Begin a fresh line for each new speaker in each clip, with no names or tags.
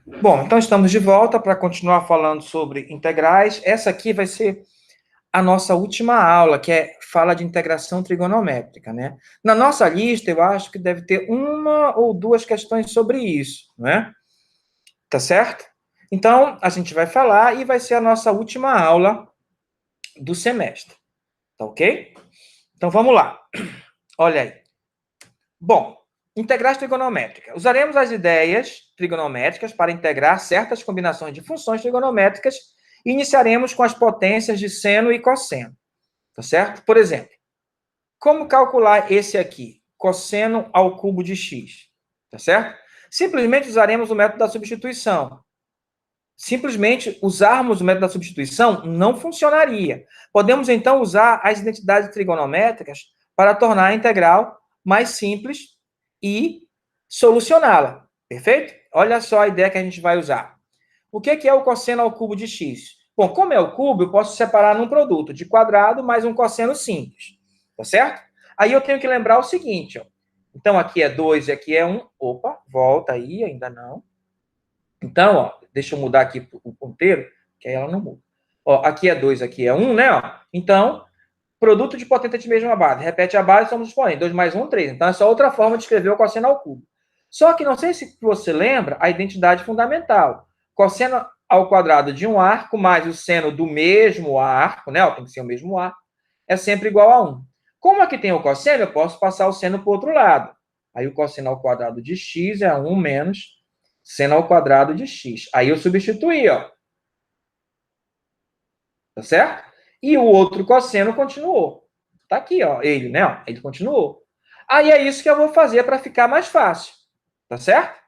Bom, então estamos de volta para continuar falando sobre integrais. Essa aqui vai ser a nossa última aula, que fala de integração trigonométrica, né? Na nossa lista, eu acho que deve ter uma ou duas questões sobre isso, né? Tá certo? Então, a gente vai falar e vai ser a nossa última aula do semestre, tá ok? Então, vamos lá. Olha aí. Bom, integrais trigonométricas. Usaremos as ideias trigonométricas para integrar certas combinações de funções trigonométricas e iniciaremos com as potências de seno e cosseno, tá certo? Por exemplo, como calcular esse aqui? Cosseno ao cubo de x, tá certo? Simplesmente usaremos o método da substituição. Simplesmente usarmos o método da substituição não funcionaria. Podemos, então, usar as identidades trigonométricas para tornar a integral mais simples e solucioná-la. Perfeito? Olha só a ideia que a gente vai usar. O que é o cosseno ao cubo de x? Bom, como é o cubo, eu posso separar num produto de quadrado mais um cosseno simples. Tá certo? Aí eu tenho que lembrar o seguinte, ó. Então, aqui é 2 e aqui é 1. Opa, volta aí, ainda não. Então, ó, deixa eu mudar aqui o ponteiro, que aí ela não muda. Ó, aqui é 2, aqui é 1, né? Ó. Então, produto de potência de mesma base. Repete a base, somos expoentes. 2 mais 1, 3. Então, é só outra forma de escrever o cosseno ao cubo. Só que não sei se você lembra a identidade fundamental. Cosseno ao quadrado de um arco mais o seno do mesmo arco, né? Ó, tem que ser o mesmo arco, é sempre igual a 1. Como aqui tem o cosseno, eu posso passar o seno para o outro lado. Aí o cosseno ao quadrado de x é 1 menos seno ao quadrado de x. Aí eu substituí, ó. Tá certo? E o outro cosseno continuou. Tá aqui, ó, ele, né? Ó, ele continuou. Aí é isso que eu vou fazer para ficar mais fácil. Tá certo?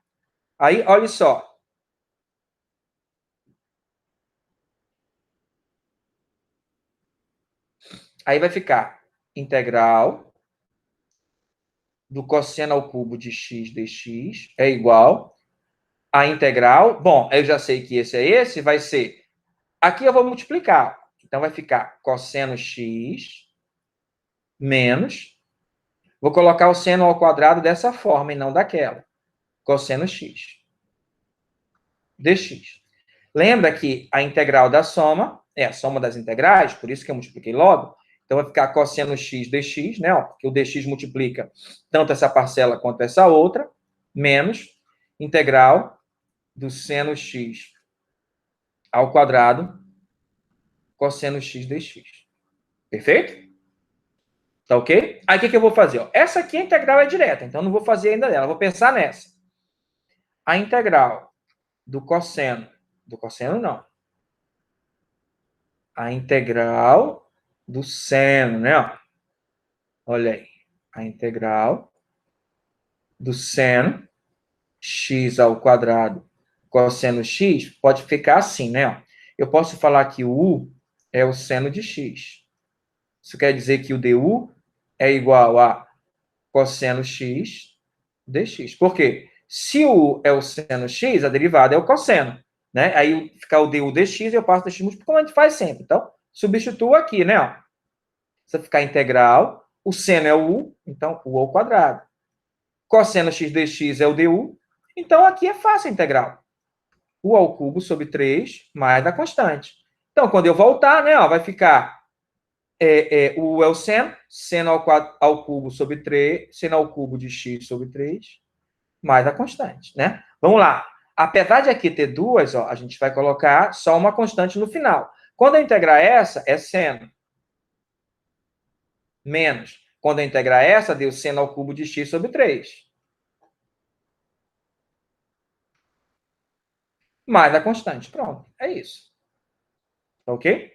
Aí, olha só. Aí vai ficar integral do cosseno ao cubo de x dx é igual a integral. Bom, eu já sei que esse é esse, vai ser. Aqui eu vou multiplicar. Então vai ficar cosseno x menos. Vou colocar o seno ao quadrado dessa forma e não daquela. Cosseno x dx. Lembra que a integral da soma é a soma das integrais, por isso que eu multipliquei logo. Então vai ficar cosseno x dx, né? Ó, porque o dx multiplica tanto essa parcela quanto essa outra, menos integral do seno x ao quadrado cosseno x dx. Perfeito? Tá ok? Aí o que eu vou fazer? Ó, essa aqui a integral é direta, então não vou fazer ainda dela, vou pensar nessa. A integral do cosseno não, a integral do seno, né? Ó. Olha aí, a integral do seno x ao quadrado cosseno x pode ficar assim, né? Ó. Eu posso falar que o u é o seno de x. Isso quer dizer que o du é igual a cosseno x dx. Por quê? Se o u é o seno x, a derivada é o cosseno. Né? Aí ficar o du dx, eu passo dx múltiplo, como a gente faz sempre. Então, substituo aqui, né? Ó. Você ficar integral, o seno é o u, então u ao quadrado. Cosseno x dx é o du, então aqui é fácil a integral. U ao cubo sobre 3 mais a constante. Então, quando eu voltar, né, ó, vai ficar o U é o seno ao cubo sobre 3, seno ao cubo de x sobre 3, mais a constante, né? Vamos lá. Apesar de aqui ter duas, ó, a gente vai colocar só uma constante no final. Quando eu integrar essa, é seno. Menos. Quando eu integrar essa, deu seno ao cubo de x sobre 3. Mais a constante. Pronto. É isso. Ok?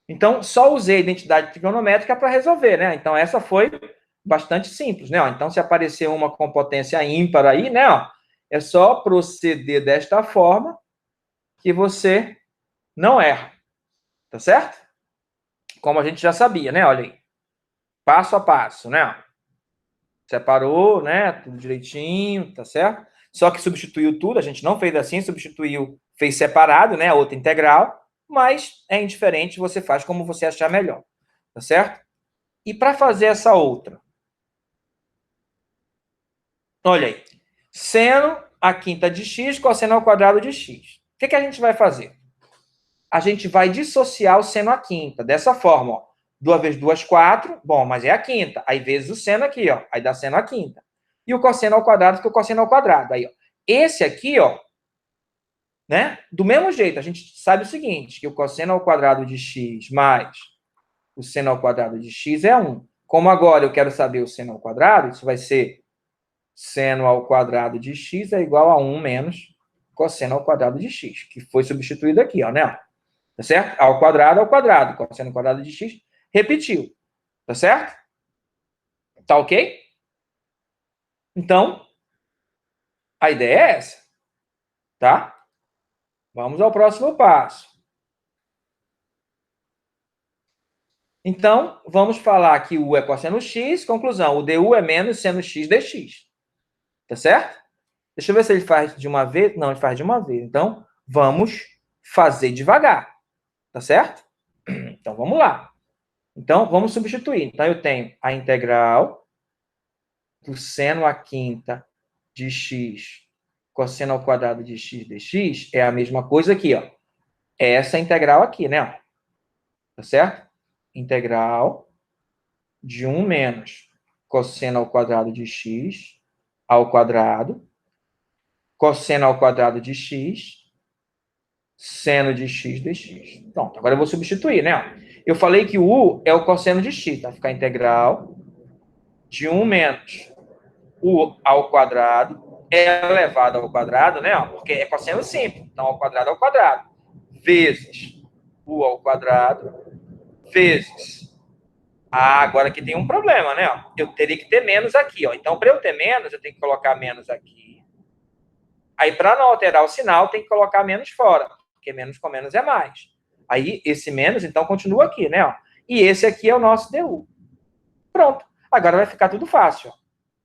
Então, só usei a identidade trigonométrica para resolver, né? Então, essa foi bastante simples, né? Então, se aparecer uma com potência ímpar aí, né? Ó, é só proceder desta forma que você não erra. Tá certo? Como a gente já sabia, né? Olha aí. Passo a passo, né? Separou, né? Tudo direitinho, tá certo? Só que substituiu tudo, a gente não fez assim, substituiu, fez separado, né? A outra integral, mas é indiferente, você faz como você achar melhor, tá certo? E para fazer essa outra, olha aí, seno a quinta de x, cosseno ao quadrado de x. O que a gente vai fazer? A gente vai dissociar o seno à quinta, dessa forma, ó. 2 vezes 2, 4. Bom, mas é a quinta. Aí vezes o seno aqui, ó. Aí dá seno à quinta. E o cosseno ao quadrado fica o cosseno ao quadrado. Aí, ó. Esse aqui, ó, né? Do mesmo jeito, a gente sabe o seguinte, que o cosseno ao quadrado de x mais o seno ao quadrado de x é 1. Como agora eu quero saber o seno ao quadrado, isso vai ser seno ao quadrado de x é igual a 1 menos cosseno ao quadrado de x, que foi substituído aqui, ó, né? Tá certo? Ao quadrado, cosseno ao quadrado de x, repetiu. Tá certo? Tá ok? Então, a ideia é essa. Tá? Vamos ao próximo passo. Então, vamos falar que o U é cosseno x, conclusão, o du é menos seno x dx. Tá certo? Deixa eu ver se ele faz de uma vez. Não, ele faz de uma vez. Então, vamos fazer devagar. Tá certo? Então, vamos lá. Então, vamos substituir. Então, eu tenho a integral do seno à quinta de x cosseno ao quadrado de x dx é a mesma coisa aqui, ó. É essa integral aqui, né? Tá certo? Integral de 1 menos cosseno ao quadrado de x ao quadrado, cosseno ao quadrado de x, seno de x dx. Pronto, agora eu vou substituir, né? Eu falei que o u é o cosseno de x, tá? Fica a integral de 1 menos u ao quadrado elevado ao quadrado, né? Porque é cosseno simples, então ao quadrado, vezes u ao quadrado, vezes. Ah, agora aqui tem um problema, né? Eu teria que ter menos aqui, ó. Então, para eu ter menos, eu tenho que colocar menos aqui. Aí, para não alterar o sinal, tem que colocar menos fora, porque menos com menos é mais. Aí, esse menos, então, continua aqui, né? Ó. E esse aqui é o nosso du. Pronto. Agora vai ficar tudo fácil, ó.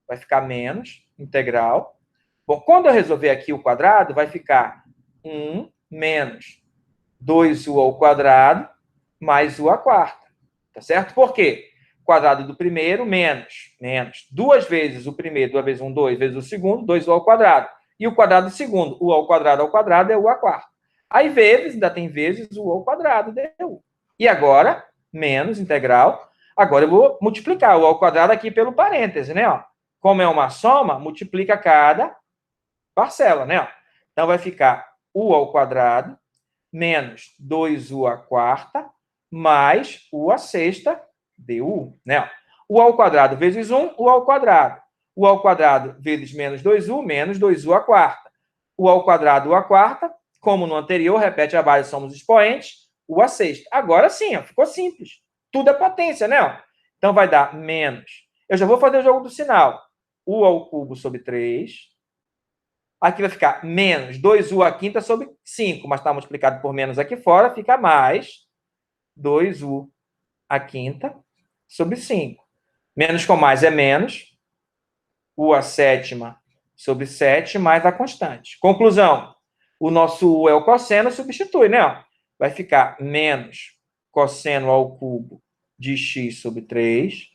Vai ficar menos integral. Bom, quando eu resolver aqui o quadrado, vai ficar 1 menos 2u ao quadrado mais u à quarta. Tá certo? Por quê? Quadrado do primeiro menos. Duas vezes o primeiro, 2 vezes 1, 2 vezes o segundo, 2u ao quadrado. E o quadrado do segundo, u ao quadrado é u à quarta. Aí vezes, ainda tem vezes u ao quadrado, du. E agora, menos integral. Agora eu vou multiplicar o ao quadrado aqui pelo parêntese, né? Ó. Como é uma soma, multiplica cada parcela, né? Ó. Então vai ficar u ao quadrado menos 2u à quarta mais u à sexta du, né? U ao quadrado vezes 1, u ao quadrado. U ao quadrado vezes menos 2u, menos 2u à quarta. U ao quadrado, u à quarta, como no anterior, repete a base, somos expoentes, u à sexta. Agora sim, ó, ficou simples. Tudo é potência, né? Então vai dar menos. Eu já vou fazer o jogo do sinal. U ao cubo sobre 3. Aqui vai ficar menos 2u à quinta sobre 5, mas está multiplicado por menos aqui fora, fica mais 2u à quinta sobre 5. Menos com mais é menos, u à sétima sobre 7, mais a constante. Conclusão, o nosso u é o cosseno, substitui, né? Vai ficar menos cosseno ao cubo de x sobre 3,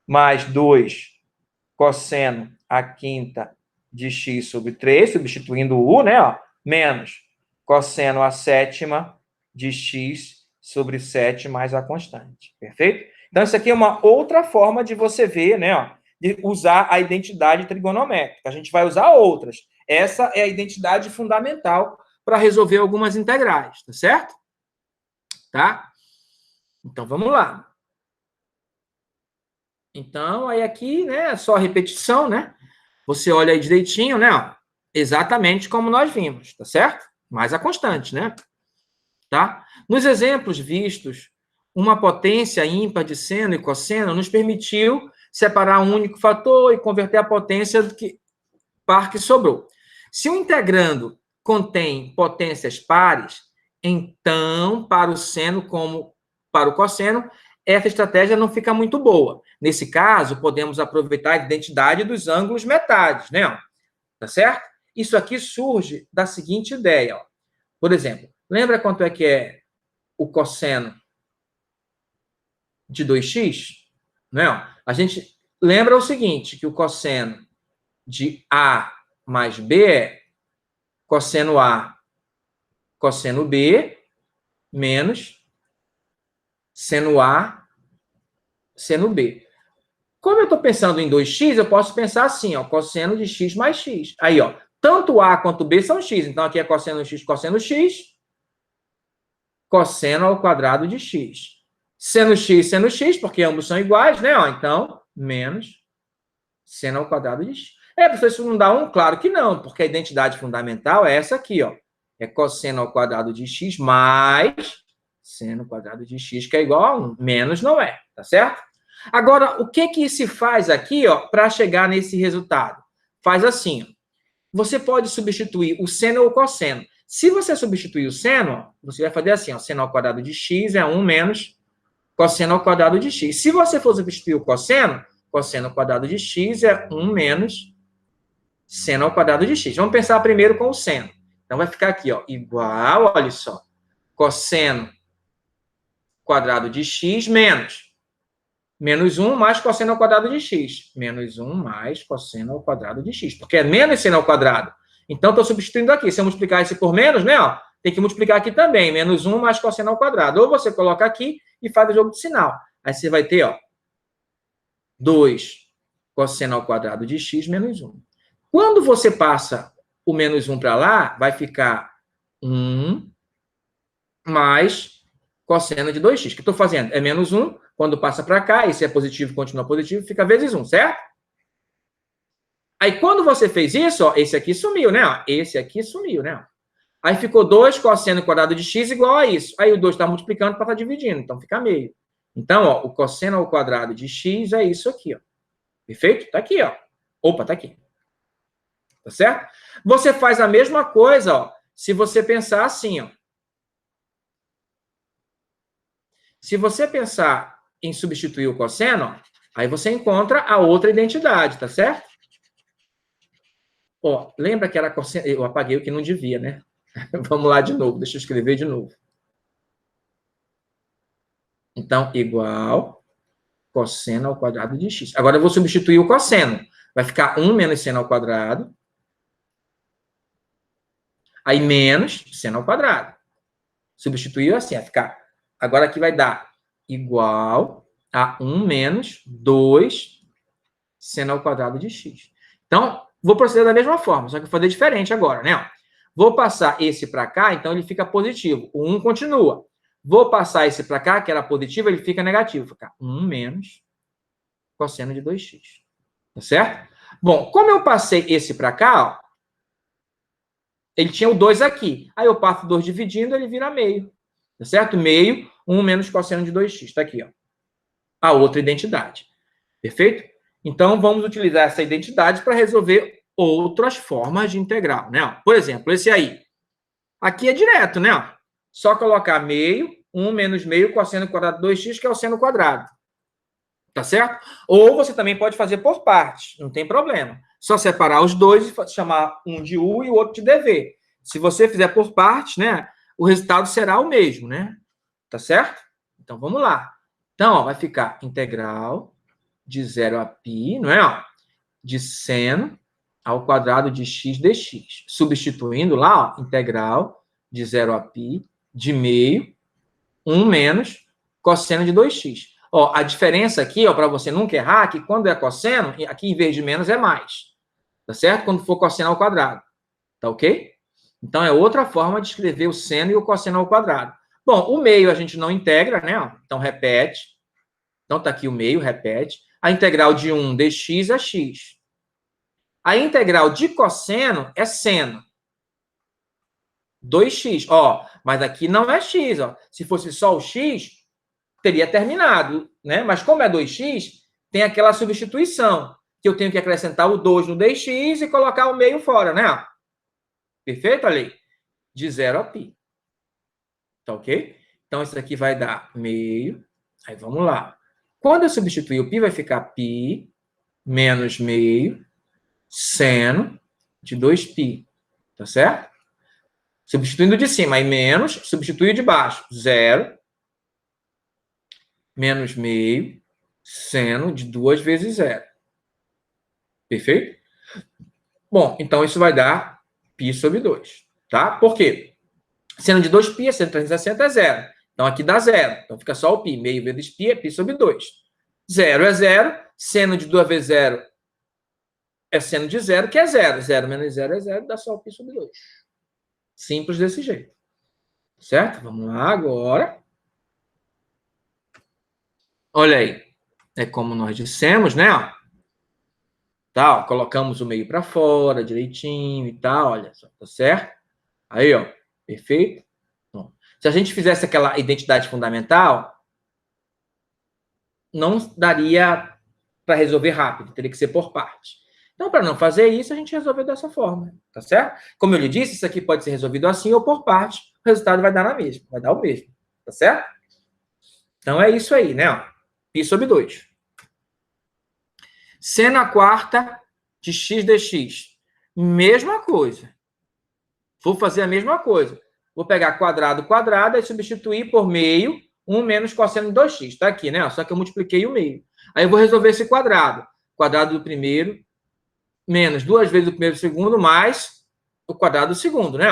mais 2 cosseno à quinta de x sobre 3, substituindo o u, né? Ó, menos cosseno à sétima de x sobre 7 mais a constante. Perfeito? Então, isso aqui é uma outra forma de você ver, né? Ó, de usar a identidade trigonométrica. A gente vai usar outras. Essa é a identidade fundamental para resolver algumas integrais, tá certo? Tá? Então, vamos lá. Então, aí aqui, né, só repetição, né? Você olha aí direitinho, né? Ó, exatamente como nós vimos, tá certo? Mais a constante, né? Tá? Nos exemplos vistos, uma potência ímpar de seno e cosseno nos permitiu separar um único fator e converter a potência do que par que sobrou. Se o integrando contém potências pares, então, para o seno como para o cosseno, essa estratégia não fica muito boa. Nesse caso, podemos aproveitar a identidade dos ângulos metades, né? Tá certo? Isso aqui surge da seguinte ideia. Ó. Por exemplo, lembra quanto é o cosseno de 2x? Né? A gente lembra o seguinte, que o cosseno de A mais B é cosseno A, cosseno B, menos seno A, seno B. Como eu estou pensando em 2x, eu posso pensar assim, ó, cosseno de x mais x. Aí, ó, tanto A quanto B são x. Então, aqui é cosseno x, cosseno ao quadrado de x. Seno x, porque ambos são iguais, né? Ó, então, menos seno ao quadrado de x. Professor, isso não dá 1? Claro que não, porque a identidade fundamental é essa aqui, ó. É cosseno ao quadrado de x mais seno ao quadrado de x, que é igual a 1. Menos não é, tá certo? Agora, o que se faz aqui, ó, para chegar nesse resultado? Faz assim, ó. Você pode substituir o seno ou o cosseno. Se você substituir o seno, você vai fazer assim, ó, seno ao quadrado de x é 1 menos cosseno ao quadrado de x. Se você for substituir o cosseno ao quadrado de x é 1 menos seno ao quadrado de x. Vamos pensar primeiro com o seno. Então, vai ficar aqui, ó, igual, olha só, cosseno quadrado de x menos 1 mais cosseno ao quadrado de x. Menos 1 mais cosseno ao quadrado de x. Porque é menos seno ao quadrado. Então, estou substituindo aqui. Se eu multiplicar esse por menos, né? Ó, tem que multiplicar aqui também. Menos 1 mais cosseno ao quadrado. Ou você coloca aqui e faz o jogo de sinal. Aí você vai ter, ó, 2 cosseno ao quadrado de x menos 1. Quando você passa o menos 1 para lá, vai ficar 1 mais cosseno de 2x. O que estou fazendo? É menos 1. Quando passa para cá, esse é positivo, continua positivo, fica vezes 1, certo? Aí, quando você fez isso, ó, esse aqui sumiu, né? Ó, esse aqui sumiu, né? Aí ficou 2 cosseno quadrado de x igual a isso. Aí o 2 está multiplicando para estar dividindo, então fica meio. Então, ó, o cosseno ao quadrado de x é isso aqui, ó. Perfeito? Tá aqui, ó. Opa, tá aqui. Tá certo? Você faz a mesma coisa, ó, se você pensar assim, ó. Se você pensar em substituir o cosseno, ó, aí você encontra a outra identidade, tá certo? Ó, lembra que era cosseno... Eu apaguei o que não devia, né? Vamos lá de novo, deixa eu escrever de novo. Então, igual cosseno ao quadrado de x. Agora eu vou substituir o cosseno. Vai ficar 1 menos seno ao quadrado. Aí menos seno ao quadrado. Substituiu assim, vai ficar... Agora aqui vai dar igual a 1 menos 2 seno ao quadrado de x. Então, vou proceder da mesma forma, só que vou fazer diferente agora, né? Vou passar esse para cá, então ele fica positivo. O 1 continua. Vou passar esse para cá, que era positivo, ele fica negativo. Fica 1 menos cosseno de 2x. Tá certo? Bom, como eu passei esse para cá, ó, ele tinha o 2 aqui. Aí eu passo 2 dividindo, ele vira meio. Tá certo? Meio, 1 menos cosseno de 2x. Tá aqui, ó. A outra identidade. Perfeito? Então, vamos utilizar essa identidade para resolver outras formas de integral, né? Por exemplo, esse aí. Aqui é direto, né? Só colocar meio, 1 menos meio cosseno quadrado de 2x, que é o seno quadrado. Tá certo? Ou você também pode fazer por partes, não tem problema. Só separar os dois e chamar um de U e o outro de dv. Se você fizer por partes, né, o resultado será o mesmo, né? Tá certo? Então, vamos lá. Então, ó, vai ficar integral de 0 a π, não é? Ó, de seno ao quadrado de x dx. Substituindo lá, ó, integral de 0 a π de meio, 1 menos cosseno de 2x. Ó, a diferença aqui, ó, para você nunca errar, que quando é cosseno, aqui em vez de menos é mais. Tá certo? Quando for cosseno ao quadrado. Tá ok? Então, é outra forma de escrever o seno e o cosseno ao quadrado. Bom, o meio a gente não integra, né? Então, repete. Então, tá aqui o meio, repete. A integral de 1 dx é x. A integral de cosseno é seno. 2x. Ó, mas aqui não é x, ó. Se fosse só o x, teria terminado, né? Mas como é 2x, tem aquela substituição, que eu tenho que acrescentar o 2 no dx e colocar o meio fora, né? Perfeito, Ali? De 0 a π. Tá ok? Então, isso aqui vai dar meio. Aí, vamos lá. Quando eu substituir o π, vai ficar π menos meio seno de 2π. Tá certo? Substituindo de cima, aí menos, substituir de baixo, 0, menos meio, seno de 2 vezes 0. Perfeito? Bom, então isso vai dar π sobre 2, tá? Por quê? Seno de 2π, seno de 360 é zero. Então, aqui dá zero. Então, fica só o π. Meio vezes π é π sobre 2. Zero é zero. Seno de 2 vezes zero é seno de zero, que é zero. Zero menos zero é zero, dá só o π sobre 2. Simples desse jeito. Certo? Vamos lá agora. Olha aí. É como nós dissemos, né? Tá, ó, colocamos o meio para fora, direitinho e tal, olha só, tá certo? Aí, ó, perfeito? Bom, se a gente fizesse aquela identidade fundamental, não daria para resolver rápido, teria que ser por parte. Então, para não fazer isso, a gente resolveu dessa forma, tá certo? Como eu lhe disse, isso aqui pode ser resolvido assim ou por parte, o resultado vai dar na mesma, vai dar o mesmo, tá certo? Então, é isso aí, né? Ó, π sobre 2. Seno à quarta de x dx. Mesma coisa. Vou fazer a mesma coisa. Vou pegar quadrado, quadrado, e substituir por meio, 1 menos cosseno de 2x. Está aqui, né? Só que eu multipliquei o meio. Aí eu vou resolver esse quadrado. Quadrado do primeiro, menos 2 vezes o primeiro e o segundo, mais o quadrado do segundo, né?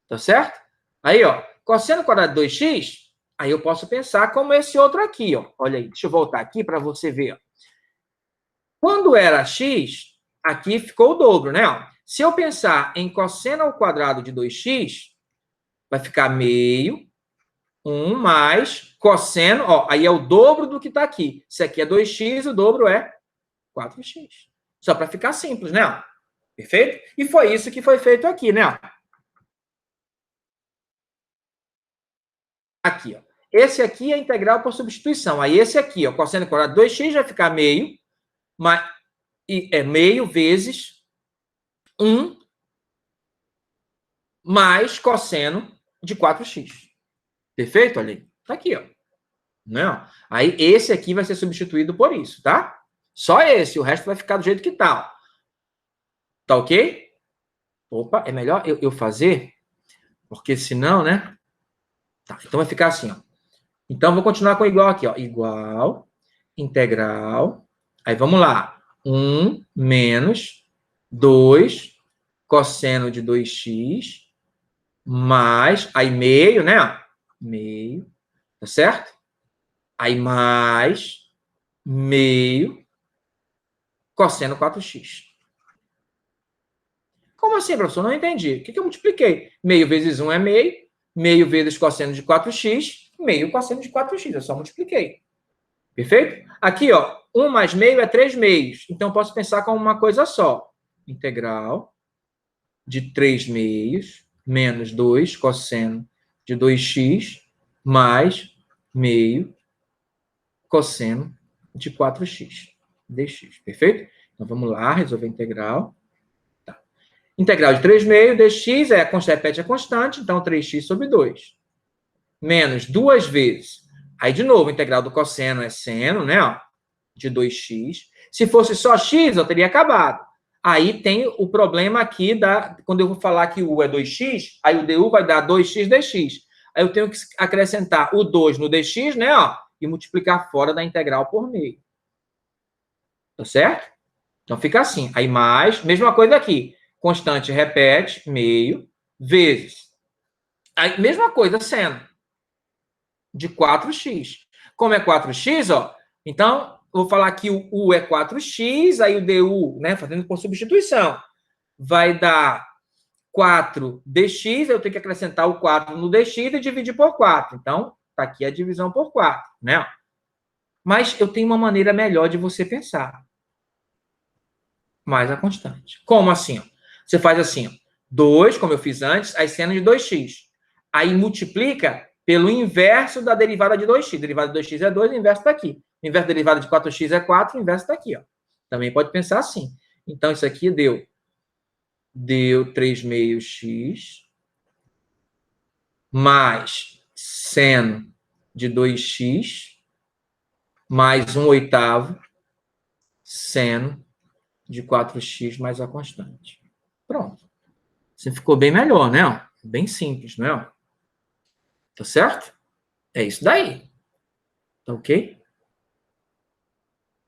Tá certo? Aí, ó, cosseno quadrado de 2x, aí eu posso pensar como esse outro aqui, ó. Olha aí, deixa eu voltar aqui para você ver, ó. Quando era x, aqui ficou o dobro, né? Se eu pensar em cosseno ao quadrado de 2x, vai ficar meio, 1 mais cosseno, ó, aí é o dobro do que está aqui. Se aqui é 2x, o dobro é 4x. Só para ficar simples, né? Perfeito? E foi isso que foi feito aqui, né? Aqui, ó. Esse aqui é integral por substituição. Aí esse aqui, ó, cosseno ao quadrado de 2x vai ficar meio, mas é meio vezes 1 mais cosseno de 4x. Perfeito? Olha aí. Tá aqui, ó. Não. Aí esse aqui vai ser substituído por isso, tá? Só esse, o resto vai ficar do jeito que tá. Ó. Tá ok? Opa, é melhor eu fazer, porque senão, né? Tá, então vai ficar assim, ó. Então vou continuar com igual aqui, ó. Igual, integral. Aí vamos lá. 1 menos 2 cosseno de 2x mais, aí meio, né? Meio, tá certo? Aí mais meio cosseno 4x. Como assim, professor? Não entendi. O que eu multipliquei? Meio vezes 1 é meio, meio vezes cosseno de 4x, meio cosseno de 4x. Eu só multipliquei. Perfeito? Aqui, ó, 1 mais meio é 3 meios. Então, posso pensar como uma coisa só. Integral de 3 meios menos 2 cosseno de 2x mais meio cosseno de 4x dx. Perfeito? Então, vamos lá, resolver a integral. Tá. Integral de 3 meios dx repete a constante, então 3x sobre 2. Menos 2 vezes. Aí, de novo, a integral do cosseno é seno, né? Ó, de 2x. Se fosse só x, eu teria acabado. Aí tem o problema aqui, quando eu vou falar que o u é 2x, aí o du vai dar 2x dx. Aí eu tenho que acrescentar o 2 no dx, né? Ó, e multiplicar fora da integral por meio. Tá certo? Então fica assim. Aí mais, mesma coisa aqui. Constante repete, meio, vezes. Aí, mesma coisa, seno. De 4x. Como é 4x, ó, então vou falar que o u é 4x, aí o du, né, fazendo por substituição, vai dar 4dx, eu tenho que acrescentar o 4 no dx e dividir por 4. Então, tá aqui a divisão por 4, né? Mas eu tenho uma maneira melhor de você pensar. Mais a constante. Como assim? Ó? Você faz assim, ó, 2, como eu fiz antes, aí seno de 2x. Aí multiplica pelo inverso da derivada de 2x. A derivada de 2x é 2, o inverso está aqui. O inverso da derivada de 4x é 4, o inverso está aqui. Ó. Também pode pensar assim. Então, isso aqui deu 3 meios x mais seno de 2x mais 1/8 seno de 4x mais a constante. Pronto. Você ficou bem melhor, né? Bem simples, não é? Tá certo? É isso daí. Tá ok?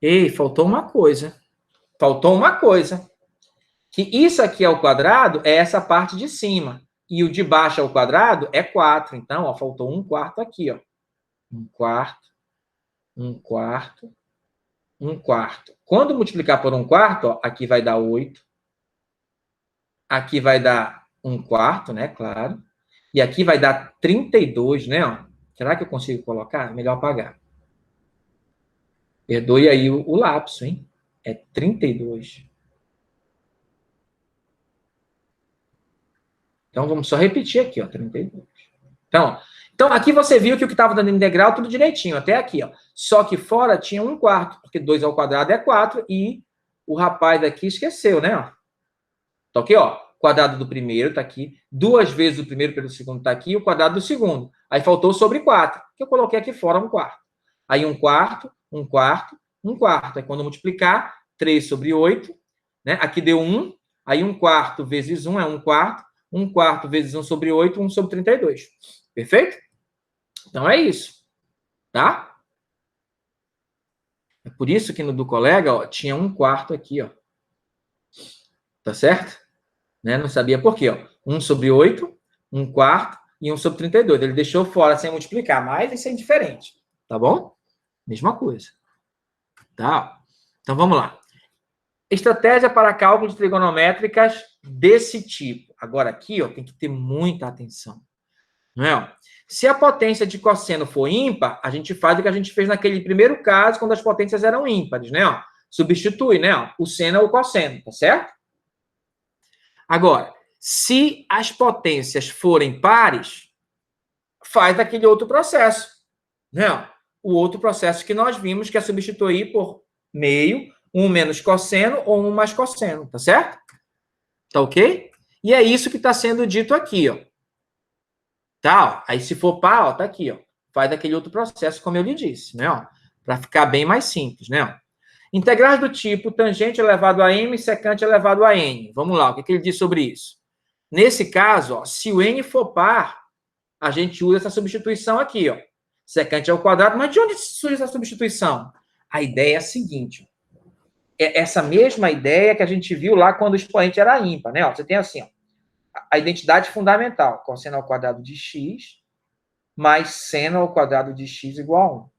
Ei, faltou uma coisa. Faltou uma coisa. que isso aqui ao quadrado é essa parte de cima. E o de baixo ao quadrado é 4. Então, ó, faltou 1/4 aqui, ó. 1/4, 1/4, 1/4. Quando multiplicar por 1/4, ó, aqui vai dar 8. Aqui vai dar 1/4, né? Claro. E aqui vai dar 32, né? Ó. Será que eu consigo colocar? Melhor apagar. Perdoe aí o lapso, hein? É 32. Então, vamos só repetir aqui, ó, 32. Então, aqui você viu que o que estava dando integral, tudo direitinho, até aqui, ó. Só que fora tinha 1/4, porque 2 ao quadrado é 4, e o rapaz daqui esqueceu, né? Ó. Tá aqui, ó. Quadrado do primeiro tá aqui, 2 vezes o primeiro pelo segundo tá aqui, e o quadrado do segundo. Aí faltou sobre 4, que eu coloquei aqui fora 1/4. Aí 1/4, 1/4, 1/4. Aí quando multiplicar, 3 sobre 8, né? Aqui deu 1, aí 1/4 vezes 1 é 1/4, 1/4 vezes 1 sobre 8, 1 sobre 32. Perfeito? Então é isso, tá? É por isso que no do colega, ó, tinha 1/4 aqui, ó. Tá certo? Né? Não sabia por quê, ó. 1 sobre 8, 1/4 e 1 sobre 32. Ele deixou fora sem multiplicar, mas isso é indiferente, tá bom? Mesma coisa. Tá? Então vamos lá. Estratégia para cálculos trigonométricas desse tipo. Agora aqui, ó, tem que ter muita atenção. Não é? Ó? Se a potência de cosseno for ímpar, a gente faz o que a gente fez naquele primeiro caso, quando as potências eram ímpares, né? Ó? Substitui, né? Ó? O seno é o cosseno, tá certo? Agora, se as potências forem pares, faz aquele outro processo, né? Ó? O outro processo que nós vimos, que é substituir por meio, 1 menos cosseno ou 1 mais cosseno, tá certo? Tá ok? E é isso que está sendo dito aqui, ó. Tá? Ó. Aí se for par, ó, tá aqui, ó. Faz aquele outro processo, como eu lhe disse, né? Ó, para ficar bem mais simples, né? Ó. Integrais do tipo tangente elevado a m, secante elevado a n. Vamos lá, o que ele diz sobre isso? Nesse caso, ó, se o n for par, a gente usa essa substituição aqui, ó. Secante ao quadrado, mas de onde surge essa substituição? A ideia é a seguinte, é essa mesma ideia que a gente viu lá quando o expoente era ímpar, né? Ó, você tem assim, ó, a identidade fundamental, cosseno ao quadrado de x mais seno ao quadrado de x igual a 1.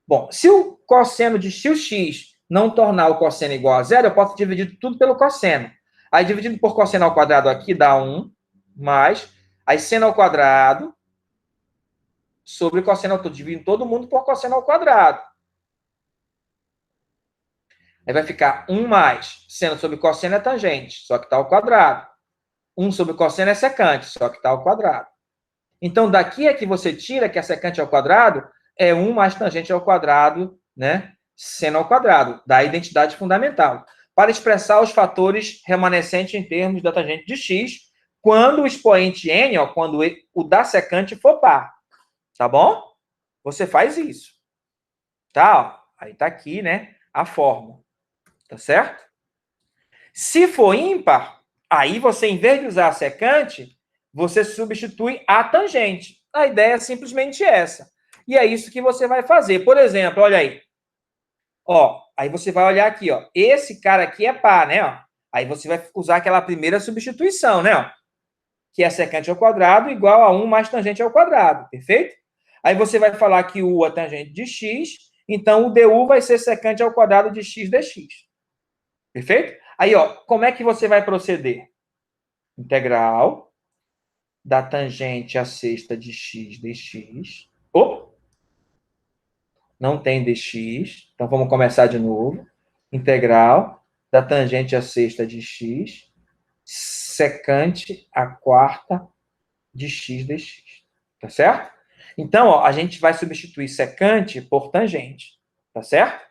Bom, se o cosseno de x não tornar o cosseno igual a zero, eu posso dividir tudo pelo cosseno. Aí, dividindo por cosseno ao quadrado aqui, dá 1, mais, aí seno ao quadrado, sobre cosseno ao todo. Dividindo todo mundo por cosseno ao quadrado. Aí vai ficar 1 mais seno sobre cosseno é tangente, só que está ao quadrado. 1 sobre cosseno é secante, só que está ao quadrado. Então, daqui é que você tira que a secante ao quadrado é 1 mais tangente ao quadrado, né? Seno ao quadrado, da identidade fundamental. Para expressar os fatores remanescentes em termos da tangente de x, quando o expoente n, ó, quando o da secante for par. Tá bom? Você faz isso. Tá? Ó, aí tá aqui, né? A fórmula. Tá certo? Se for ímpar, aí você, em vez de usar a secante, você substitui a tangente. A ideia é simplesmente essa. E é isso que você vai fazer. Por exemplo, olha aí. Ó, aí você vai olhar aqui, ó. Esse cara aqui é par, né? Ó. Aí você vai usar aquela primeira substituição, né? Ó, que é secante ao quadrado igual a 1 mais tangente ao quadrado, perfeito? Aí você vai falar que u é tangente de x, então o du vai ser secante ao quadrado de x dx. Perfeito? Aí, ó, como é que você vai proceder? Integral da tangente à sexta de x dx. Opa! Não tem dx. Então, vamos começar de novo. Integral da tangente à sexta de x, secante à quarta de x dx. Tá certo? Então, ó, a gente vai substituir secante por tangente. Tá certo?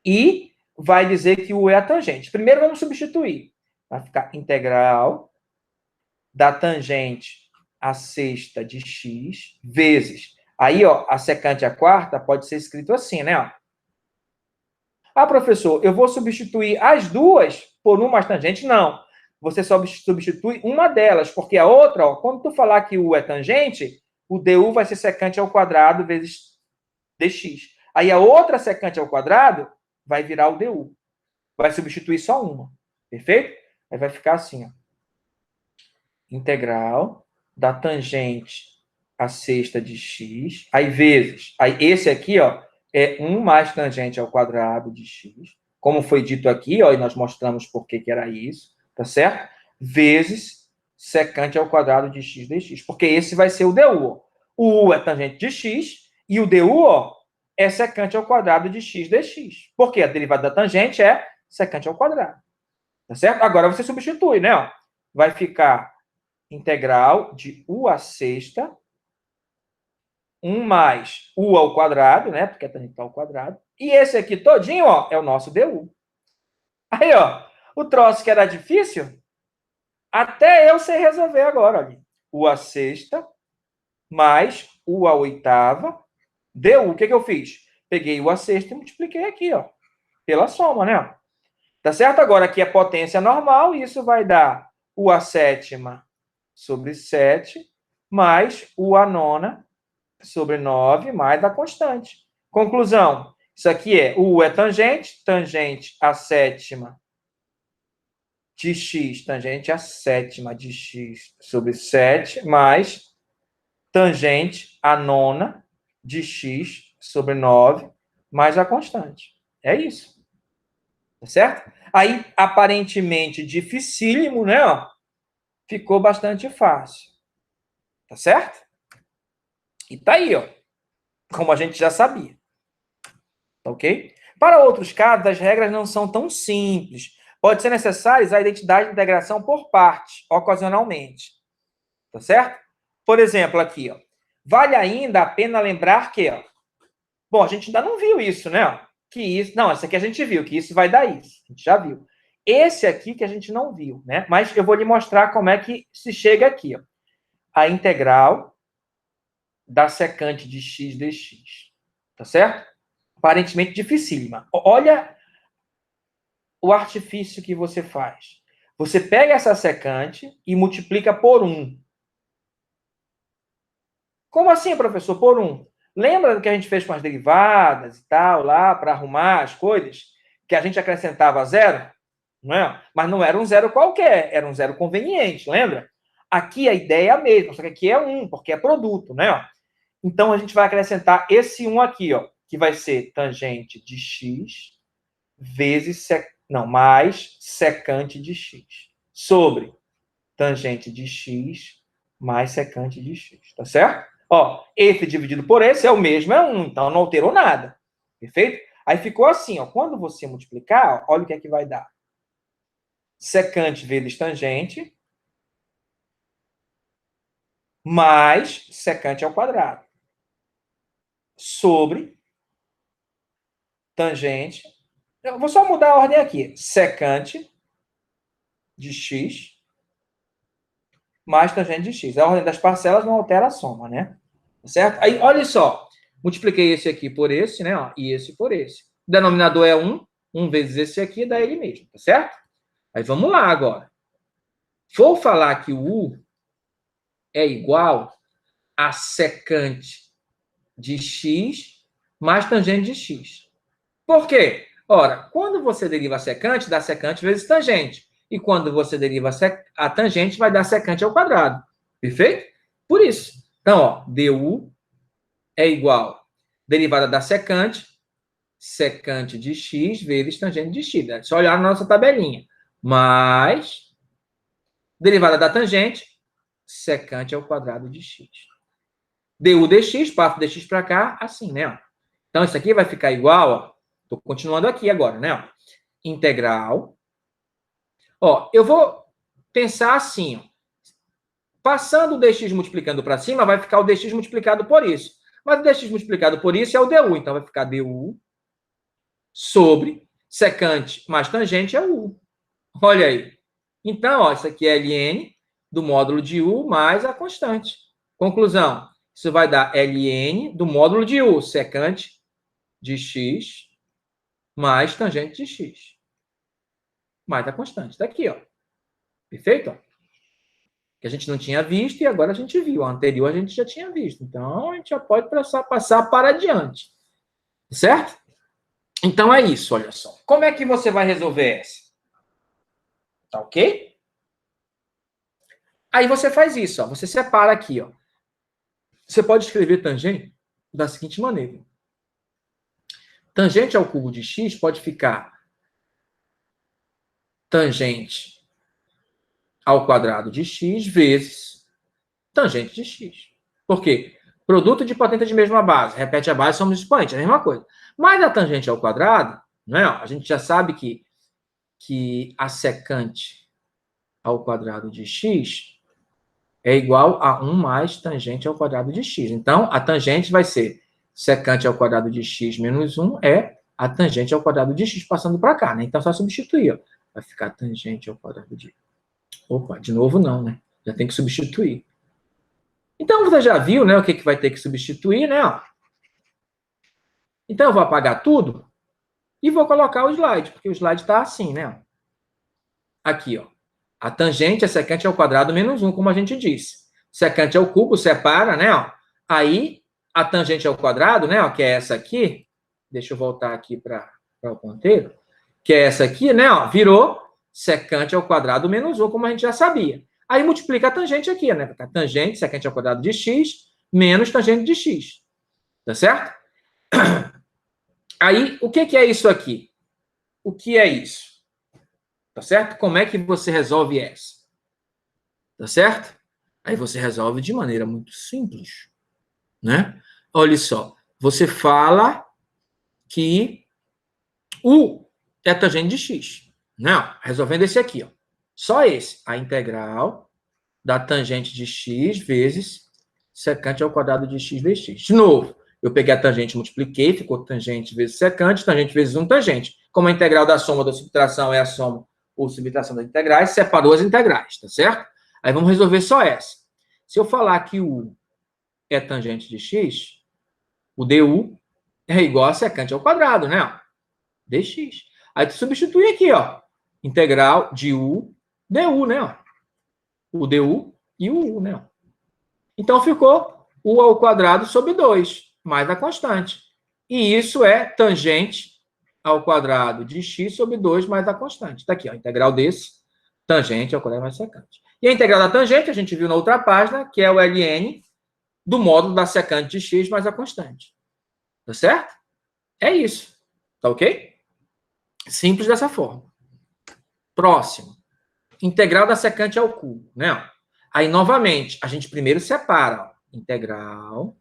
E vai dizer que o é a tangente. Primeiro, vamos substituir. Vai ficar integral da tangente à sexta de x vezes. Aí, ó, a secante à quarta pode ser escrito assim, né? Ó. Ah, professor, eu vou substituir as duas por 1 mais tangente? Não. Você só substitui uma delas, porque a outra, ó, quando tu falar que o é tangente, o du vai ser secante ao quadrado vezes dx. Aí a outra secante ao quadrado vai virar o du. Vai substituir só uma. Perfeito? Aí vai ficar assim, ó. Integral da tangente à sexta de x, aí vezes. Aí esse aqui, ó, é 1 mais tangente ao quadrado de x. Como foi dito aqui, ó, e nós mostramos por que era isso, tá certo? Vezes secante ao quadrado de x dx. Porque esse vai ser o du. Ó. O u é tangente de x e o du, ó, é secante ao quadrado de x dx. Porque a derivada da tangente é secante ao quadrado. Tá certo? Agora você substitui, né? Ó. Vai ficar integral de u à sexta, 1 mais u ao quadrado, né? Porque é tangente ao quadrado. E esse aqui todinho, ó, é o nosso du. Aí, ó, o troço que era difícil, até eu sei resolver agora, olha. U à sexta mais u à oitava, du. O que eu fiz? Peguei u à sexta e multipliquei aqui, ó, pela soma, né? Tá certo? Agora aqui é potência normal, e isso vai dar u à sétima sobre 7, mais u à nona sobre 9, mais a constante. Conclusão, isso aqui é, o u é tangente, tangente à sétima de x, tangente à sétima de x sobre 7, mais tangente à nona de x sobre 9, mais a constante. É isso. Tá certo? Aí, aparentemente dificílimo, né? Ó, ficou bastante fácil. Tá certo? E tá aí, ó. Como a gente já sabia. Tá ok? Para outros casos, as regras não são tão simples. Pode ser necessário a identidade de integração por parte, ocasionalmente. Tá certo? Por exemplo, aqui, ó. Vale ainda a pena lembrar que, ó. Bom, a gente ainda não viu isso, né? Que isso. Não, esse aqui a gente viu, que isso vai dar isso. A gente já viu. Esse aqui que a gente não viu, né? Mas eu vou lhe mostrar como é que se chega aqui, ó. A integral da secante de x dx. Tá certo? Aparentemente dificílima. Olha o artifício que você faz. Você pega essa secante e multiplica por 1. Como assim, professor? Por 1. Lembra do que a gente fez com as derivadas e tal, lá, para arrumar as coisas? Que a gente acrescentava zero? Não é? Mas não era um zero qualquer, era um zero conveniente, lembra? Aqui a ideia é a mesma, só que aqui é 1, porque é produto, né? Então, a gente vai acrescentar esse 1 aqui, ó, que vai ser tangente de x vezes, mais secante de x, sobre tangente de x mais secante de x, tá certo? Ó, esse dividido por esse é o mesmo, é 1, então não alterou nada, perfeito? Aí ficou assim, ó, quando você multiplicar, ó, olha o que é que vai dar. Secante vezes tangente, mais secante ao quadrado, sobre tangente. Eu vou só mudar a ordem aqui. Secante de x mais tangente de x. A ordem das parcelas não altera a soma, né? Certo? Aí, olha só. Multipliquei esse aqui por esse, né? Ó, e esse por esse. O denominador é 1. 1 vezes esse aqui dá ele mesmo, tá certo? Aí vamos lá agora. Vou falar que o u é igual a secante de x mais tangente de x. Por quê? Ora, quando você deriva a secante, dá secante vezes tangente. E quando você deriva a tangente, vai dar secante ao quadrado. Perfeito? Por isso. Então, ó, du é igual a derivada da secante, secante de x vezes tangente de x. É só olhar na nossa tabelinha. Mais derivada da tangente, secante ao quadrado de x. Du dx, passo dx para cá, assim, né? Então, isso aqui vai ficar igual, ó. Estou continuando aqui agora, né? Integral. Ó, eu vou pensar assim, ó. Passando o dx multiplicando para cima, vai ficar o dx multiplicado por isso. Mas o dx multiplicado por isso é o du, então vai ficar du sobre secante mais tangente é o u. Olha aí. Então, ó, isso aqui é ln do módulo de u mais a constante. Conclusão, isso vai dar ln do módulo de u, secante de x mais tangente de x. Mais a constante. Está aqui, ó. Perfeito? Ó. Que a gente não tinha visto e agora a gente viu. A anterior a gente já tinha visto. Então, a gente já pode passar para adiante. Certo? Então, é isso, olha só. Como é que você vai resolver essa? Tá ok? Aí você faz isso, ó. Você separa aqui, ó. Você pode escrever tangente da seguinte maneira. Tangente ao cubo de x pode ficar tangente ao quadrado de x vezes tangente de x. Por quê? Produto de potência de mesma base. Repete a base, somos expoentes, é a mesma coisa. Mas a tangente ao quadrado, né, a gente já sabe que a secante ao quadrado de x é igual a 1 mais tangente ao quadrado de x. Então, a tangente vai ser secante ao quadrado de x menos 1 é a tangente ao quadrado de x passando para cá, né? Então, só substituir, ó. Vai ficar tangente ao quadrado de... Opa, de novo não, né? Já tem que substituir. Então, você já viu, né, o que vai ter que substituir, né? Ó. Então, eu vou apagar tudo e vou colocar o slide, porque o slide está assim, né? Aqui, ó. A tangente é secante ao quadrado menos 1, como a gente disse. Secante ao cubo, separa, né? Ó. Aí, a tangente ao quadrado, né? Ó, que é essa aqui. Deixa eu voltar aqui para o ponteiro. Que é essa aqui, né? Ó, virou secante ao quadrado menos 1, como a gente já sabia. Aí, multiplica a tangente aqui, né? A tangente, secante ao quadrado de x, menos tangente de x. Tá certo? Aí, o que é isso aqui? O que é isso? Tá certo? Como é que você resolve essa? Tá certo? Aí você resolve de maneira muito simples, né? Olha só, você fala que U é tangente de x. Não, resolvendo esse aqui, ó. Só esse, a integral da tangente de x vezes secante ao quadrado de x vezes x. De novo, eu peguei a tangente, multipliquei, ficou tangente vezes secante, tangente vezes um tangente. Como a integral da soma da subtração é a soma ou subtração das integrais, separou as integrais, tá certo? Aí vamos resolver só essa. Se eu falar que o U é tangente de x, o du é igual a secante ao quadrado, né? Dx. Aí tu substitui aqui, ó. Integral de U, du, né? O du e o U, né? Então ficou U ao quadrado sobre 2, mais a constante. E isso é tangente ao quadrado de x sobre 2 mais a constante. Está aqui, ó, integral desse, tangente ao quadrado mais secante. E a integral da tangente, a gente viu na outra página, que é o ln do módulo da secante de x mais a constante. Tá certo? É isso. Tá ok? Simples dessa forma. Próximo. Integral da secante ao cubo, né? Aí, novamente, a gente primeiro separa, ó, integral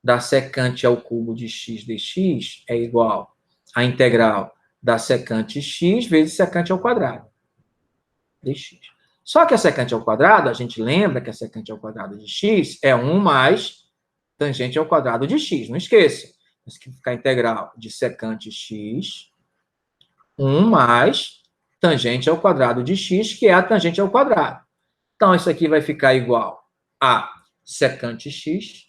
da secante ao cubo de x dx é igual à integral da secante x vezes secante ao quadrado dx. Só que a secante ao quadrado, a gente lembra que a secante ao quadrado de x é 1 mais tangente ao quadrado de x. Não esqueça. Isso aqui fica a integral de secante x 1 mais tangente ao quadrado de x, que é a tangente ao quadrado. Então, isso aqui vai ficar igual a secante x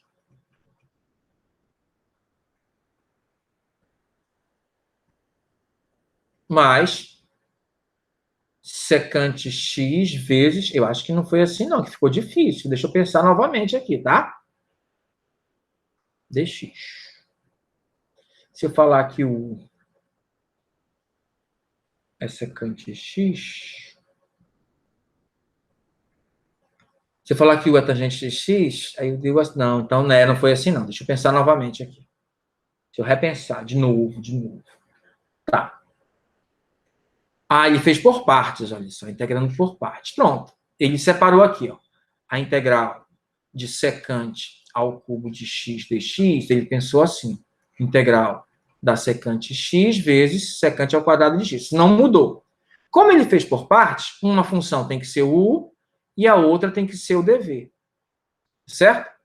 mais secante x vezes... Eu acho que não foi assim, não, que ficou difícil. Deixa eu pensar novamente aqui, tá? Dx. Se eu falar que o é secante x... Se eu falar que o é tangente de x, aí eu digo assim, não, então né, não foi assim, não. Deixa eu pensar novamente aqui. Deixa eu repensar de novo. Tá. Ah, ele fez por partes, olha só, integrando por partes. Pronto. Ele separou aqui, ó, a integral de secante ao cubo de x dx, ele pensou assim, integral da secante x vezes secante ao quadrado de x. Não mudou. Como ele fez por partes, uma função tem que ser o u e a outra tem que ser o dv. Certo?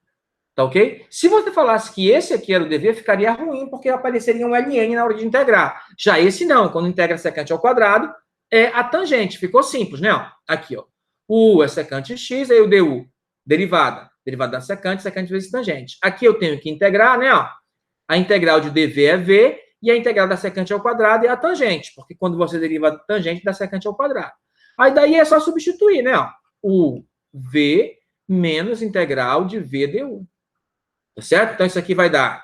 Tá ok? Se você falasse que esse aqui era o dv, ficaria ruim, porque apareceria um ln na hora de integrar. Já esse não, quando integra secante ao quadrado, é a tangente. Ficou simples, né? Aqui, ó. O U é secante x, aí o du, derivada. Derivada da secante, secante vezes tangente. Aqui eu tenho que integrar, né? Ó. A integral de dv é v, e a integral da secante ao quadrado é a tangente, porque quando você deriva a tangente, dá secante ao quadrado. Aí daí é só substituir, né? Ó. O v menos integral de v du. Tá certo? Então, isso aqui vai dar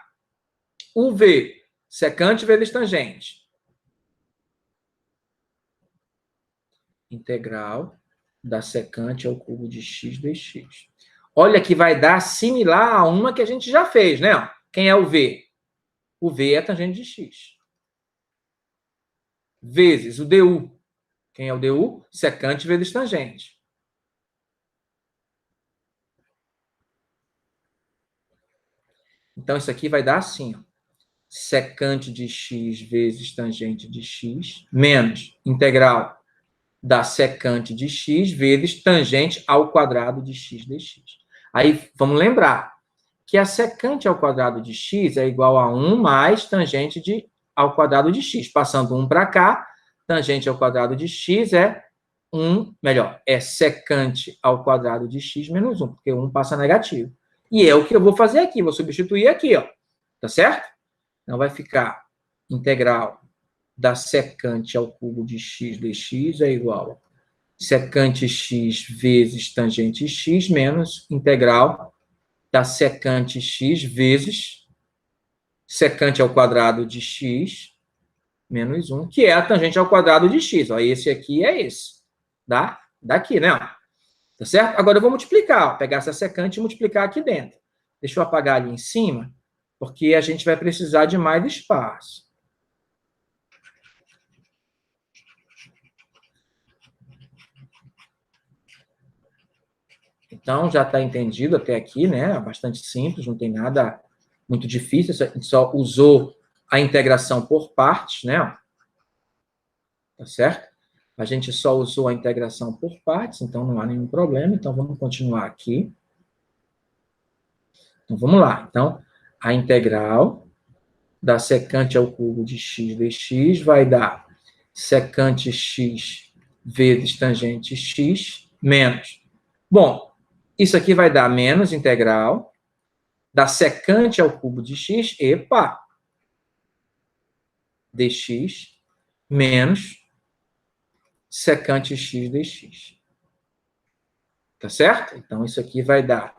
UV, secante vezes tangente. integral da secante ao cubo de x dx. Olha que vai dar similar a uma que a gente já fez, né? Quem é o v? O v é a tangente de x. Vezes o du. Quem é o du? Secante vezes tangente. Então, isso aqui vai dar assim, ó. Secante de x vezes tangente de x, menos integral da secante de x vezes tangente ao quadrado de x dx. Aí, vamos lembrar que a secante ao quadrado de x é igual a 1 mais tangente ao quadrado de x. Passando 1 para cá, tangente ao quadrado de x é 1, melhor, é secante ao quadrado de x menos 1, porque 1 passa negativo. E é o que eu vou fazer aqui, vou substituir aqui, ó. Tá certo? Então, vai ficar integral da secante ao cubo de x dx é igual a secante x vezes tangente x menos integral da secante x vezes secante ao quadrado de x menos 1, que é a tangente ao quadrado de x. Ó, esse aqui é esse. Daqui, né? Tá certo? Agora eu vou multiplicar. Ó, pegar essa secante e multiplicar aqui dentro. Deixa eu apagar ali em cima, porque a gente vai precisar de mais espaço. Então, já está entendido até aqui, né? Bastante simples, não tem nada muito difícil. A gente só usou a integração por partes, né? Tá certo? A gente só usou a integração por partes, então não há nenhum problema. Então, vamos continuar aqui. Então, vamos lá. Então, a integral da secante ao cubo de x dx vai dar secante x vezes tangente x menos. Bom, isso aqui vai dar menos integral da secante ao cubo de x, epa, dx, menos secante x dx. Tá certo? Então, isso aqui vai dar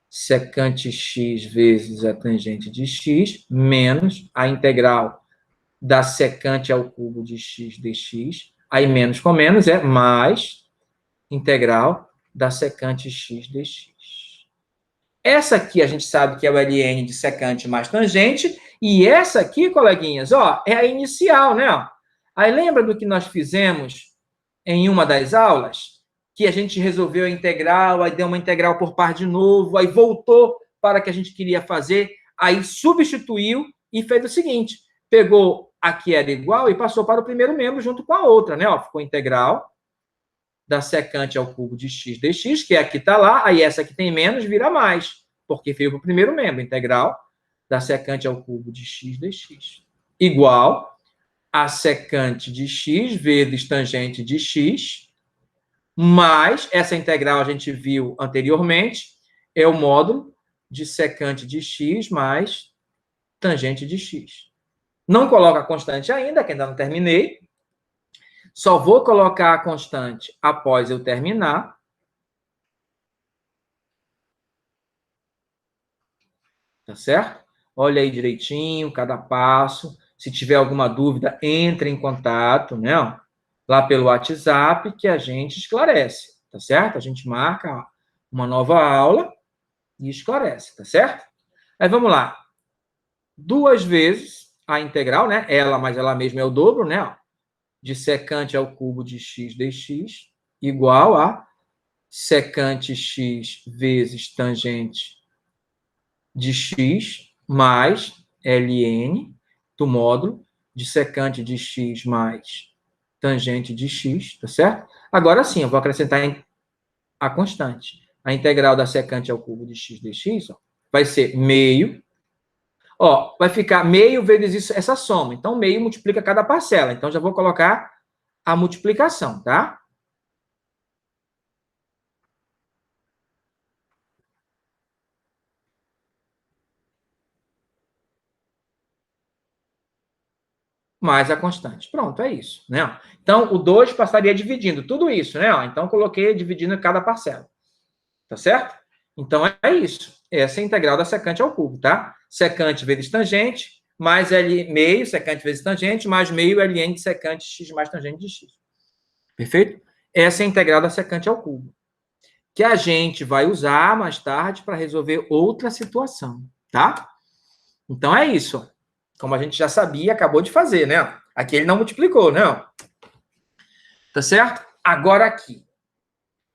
secante x vezes a tangente de x, menos a integral da secante ao cubo de x dx. Aí, menos com menos é mais integral da secante x dx. Essa aqui a gente sabe que é o ln de secante mais tangente, e essa aqui, coleguinhas, ó, é a inicial, né? Aí lembra do que nós fizemos em uma das aulas? Que a gente resolveu a integral, aí deu uma integral por par de novo, aí voltou para o que a gente queria fazer, aí substituiu e fez o seguinte, pegou a que era igual e passou para o primeiro membro junto com a outra, né? Ó, ficou integral da secante ao cubo de x dx, que é a que está lá, aí essa que tem menos vira mais, porque veio para o primeiro membro, integral da secante ao cubo de x dx, igual a secante de x vezes tangente de x, mais, essa integral a gente viu anteriormente, é o módulo de secante de x mais tangente de x. Não coloca a constante ainda, que ainda não terminei. Só vou colocar a constante após eu terminar. Tá certo? Olha aí direitinho, cada passo. Se tiver alguma dúvida, entre em contato, né? Lá pelo WhatsApp, que a gente esclarece, tá certo? A gente marca uma nova aula e esclarece, tá certo? Aí vamos lá. 2 vezes a integral, né? Ela mais ela mesma é o dobro, né? De secante ao cubo de x dx, igual a secante x vezes tangente de x mais ln do módulo de secante de x mais tangente de x, tá certo? Agora sim, eu vou acrescentar a constante. A integral da secante ao cubo de x dx, ó, vai ser meio. Ó, vai ficar meio vezes isso, essa soma. Então, meio multiplica cada parcela. Então, já vou colocar a multiplicação, tá? Mais a constante. Pronto, é isso, né? Então, o 2 passaria dividindo tudo isso, né? Então, coloquei dividindo cada parcela. Tá certo? Então, é isso. Essa é a integral da secante ao cubo, tá? Secante vezes tangente, mais L meio, secante vezes tangente, mais meio ln de secante x mais tangente de x. Perfeito? Essa é a integral da secante ao cubo, que a gente vai usar mais tarde para resolver outra situação, tá? Então é isso. Como a gente já sabia, acabou de fazer, né? Aqui ele não multiplicou, não. Tá certo? Agora aqui.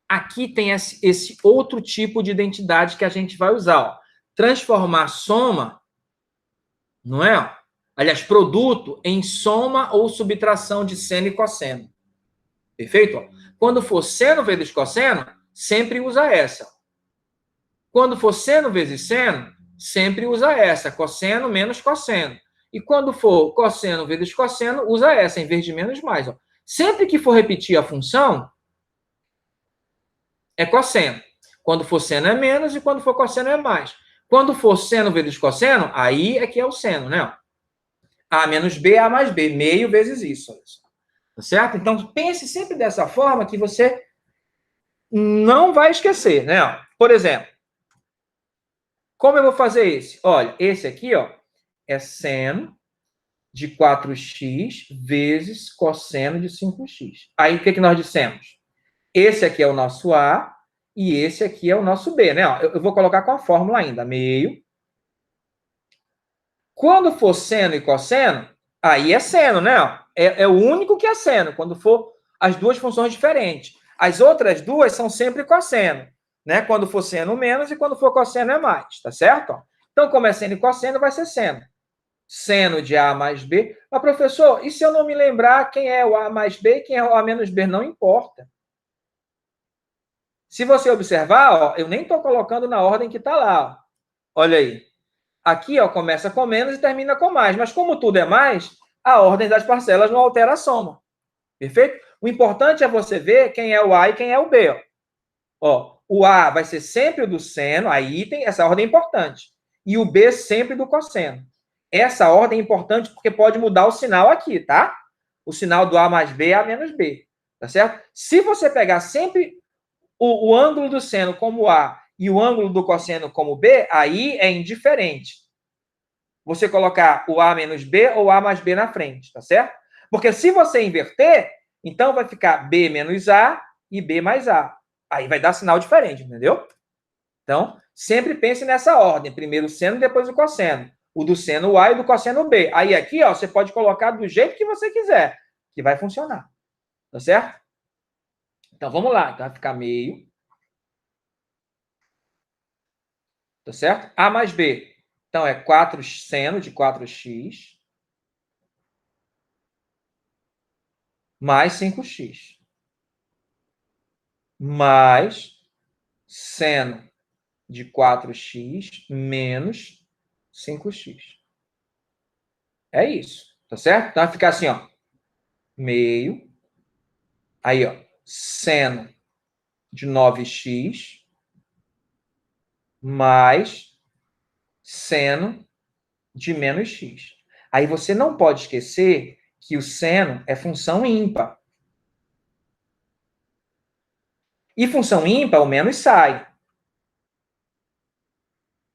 Aqui tem esse outro tipo de identidade que a gente vai usar. Ó. Transformar soma, não é? Aliás, produto em soma ou subtração de seno e cosseno. Perfeito? Quando for seno vezes cosseno, sempre usa essa. Quando for seno vezes seno, sempre usa essa. Cosseno menos cosseno. E quando for cosseno vezes cosseno, usa essa, em vez de menos mais. Ó. Sempre que for repetir a função, é cosseno. Quando for seno é menos e quando for cosseno é mais. Quando for seno vezes cosseno, aí é que é o seno, né? A menos B, A mais B. Meio vezes isso. Tá certo? Então, pense sempre dessa forma que você não vai esquecer, né? Por exemplo, como eu vou fazer esse? Olha, esse aqui, ó, é seno de 4x vezes cosseno de 5x. Aí, o que nós dissemos? Esse aqui é o nosso A e esse aqui é o nosso B, né? Eu vou colocar com a fórmula ainda, meio. Quando for seno e cosseno, aí é seno, né? É o único que é seno, quando for as duas funções diferentes. As outras duas são sempre cosseno, né? Quando for seno, menos, e quando for cosseno, é mais, tá certo? Então, como é seno e cosseno, vai ser seno. Seno de A mais B. Mas, professor, e se eu não me lembrar quem é o A mais B e quem é o A menos B? Não importa. Se você observar, ó, eu nem estou colocando na ordem que está lá. Ó. Olha aí. Aqui, ó, começa com menos e termina com mais. Mas como tudo é mais, a ordem das parcelas não altera a soma. Perfeito? O importante é você ver quem é o A e quem é o B. Ó, o A vai ser sempre o do seno, aí tem essa ordem é importante. E o B sempre do cosseno. Essa ordem é importante porque pode mudar o sinal aqui, tá? O sinal do A mais B é A menos B. Tá certo? Se você pegar sempre o ângulo do seno como A e o ângulo do cosseno como B, aí é indiferente. Você colocar o A menos B ou A mais B na frente, tá certo? Porque se você inverter, então vai ficar B menos A e B mais A. Aí vai dar sinal diferente, entendeu? Então, sempre pense nessa ordem. Primeiro o seno, depois o cosseno. O do seno A e do cosseno B. Aí aqui, ó, você pode colocar do jeito que você quiser, que vai funcionar. Tá certo? Então, vamos lá. Então, vai ficar meio. Tá certo? A mais B. Então, é 4 seno de 4x mais 5x. Mais seno de 4x menos 5x. É isso. Tá certo? Então, vai ficar assim, ó. Meio. Aí, ó. Seno de 9x mais seno de menos x. Aí você não pode esquecer que o seno é função ímpar. E função ímpar, o menos sai.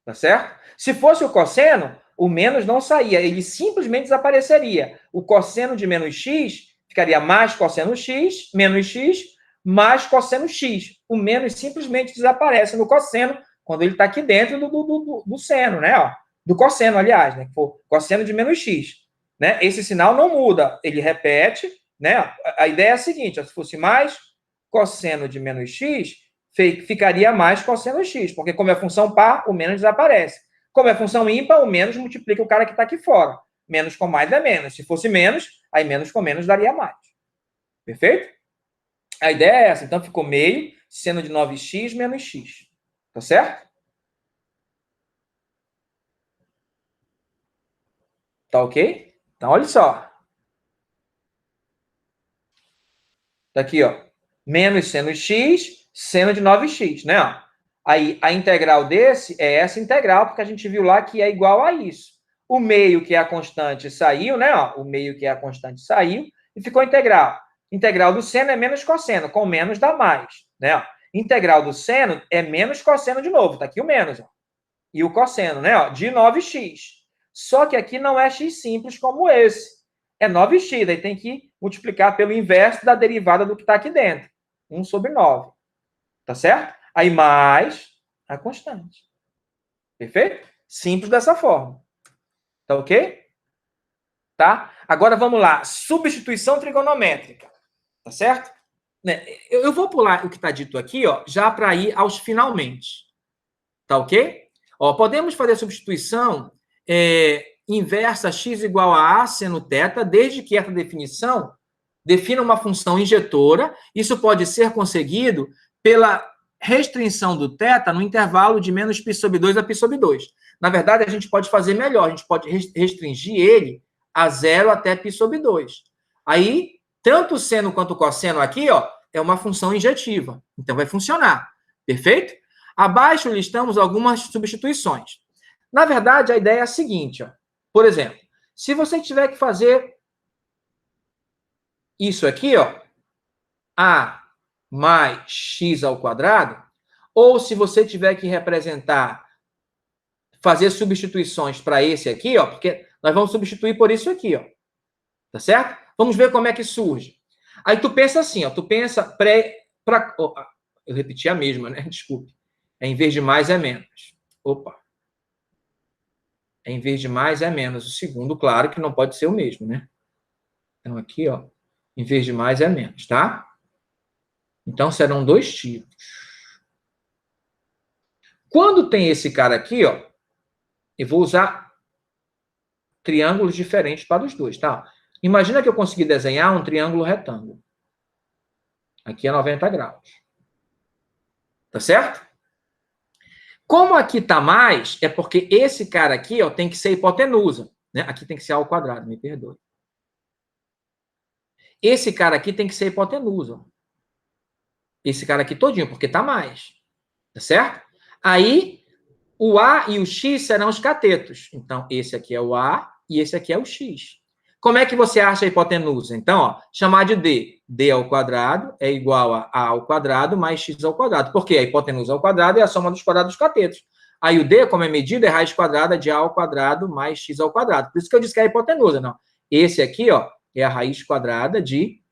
Tá certo? Se fosse o cosseno, o menos não saía, ele simplesmente desapareceria. O cosseno de menos x ficaria mais cosseno x, menos x, mais cosseno x. O menos simplesmente desaparece no cosseno quando ele está aqui dentro do seno, né? Ó, do cosseno, aliás, né? Que for cosseno de menos x. Né? Esse sinal não muda, ele repete, né? A ideia é a seguinte: ó, se fosse mais cosseno de menos x, ficaria mais cosseno x, porque como é função par, o menos desaparece. Como é função ímpar, o menos multiplica o cara que está aqui fora. Menos com mais é menos. Se fosse menos, aí menos com menos daria mais. Perfeito? A ideia é essa. Então, ficou meio, seno de 9x menos x. Tá certo? Tá ok? Então, olha só. Tá aqui, ó. Menos seno x, seno de 9x, né? Aí, a integral desse é essa integral, porque a gente viu lá que é igual a isso. O meio, que é a constante, saiu, né? O meio, que é a constante, saiu, e ficou integral. Integral do seno é menos cosseno, com menos dá mais, né? Integral do seno é menos cosseno de novo, tá aqui o menos, ó. E o cosseno, né? De 9x. Só que aqui não é x simples como esse. É 9x, aí tem que multiplicar pelo inverso da derivada do que está aqui dentro. 1 sobre 9. Tá certo? Aí mais a constante. Perfeito? Simples dessa forma. Tá ok? Tá? Agora vamos lá. Substituição trigonométrica. Tá certo? Eu vou pular o que está dito aqui, ó, já para ir aos finalmente. Tá ok? Ó, podemos fazer a substituição inversa x igual a seno θ, desde que essa definição defina uma função injetora. Isso pode ser conseguido pela restrição do θ no intervalo de menos π sobre 2 a π sobre 2. Na verdade, a gente pode fazer melhor. A gente pode restringir ele a 0 até π sobre 2. Aí, tanto o seno quanto o cosseno aqui, ó, é uma função injetiva. Então, vai funcionar. Perfeito? Abaixo listamos algumas substituições. Na verdade, a ideia é a seguinte, ó. Por exemplo, se você tiver que fazer isso aqui, ó, a mais x ao quadrado, ou se você tiver que representar, fazer substituições para esse aqui, ó, porque nós vamos substituir por isso aqui, ó. Tá certo? Vamos ver como é que surge. Aí tu pensa assim, ó, tu pensa eu repeti a mesma, né? Desculpe. Em vez de mais é menos. Opa. Em vez de mais é menos. O segundo, claro que não pode ser o mesmo, né? Então aqui, ó, em vez de mais é menos, tá? Então serão dois tipos. Quando tem esse cara aqui, ó, eu vou usar triângulos diferentes para os dois, tá? Imagina que eu consegui desenhar um triângulo retângulo. Aqui é 90 graus. Tá certo? Como aqui está mais, é porque esse cara aqui, ó, tem que ser hipotenusa. Né? Aqui tem que ser A ao quadrado, me perdoe. Esse cara aqui tem que ser hipotenusa. Esse cara aqui todinho, porque está mais. Tá certo? Aí, o A e o X serão os catetos. Então, esse aqui é o A e esse aqui é o X. Como é que você acha a hipotenusa? Então, ó, chamar de D. D ao quadrado é igual a ao quadrado mais X ao quadrado. Por quê? A hipotenusa ao quadrado é a soma dos quadrados dos catetos. Aí o D, como é medida, é raiz quadrada de A ao quadrado mais X ao quadrado. Por isso que eu disse que é a hipotenusa, não. Esse aqui, ó, é a raiz quadrada de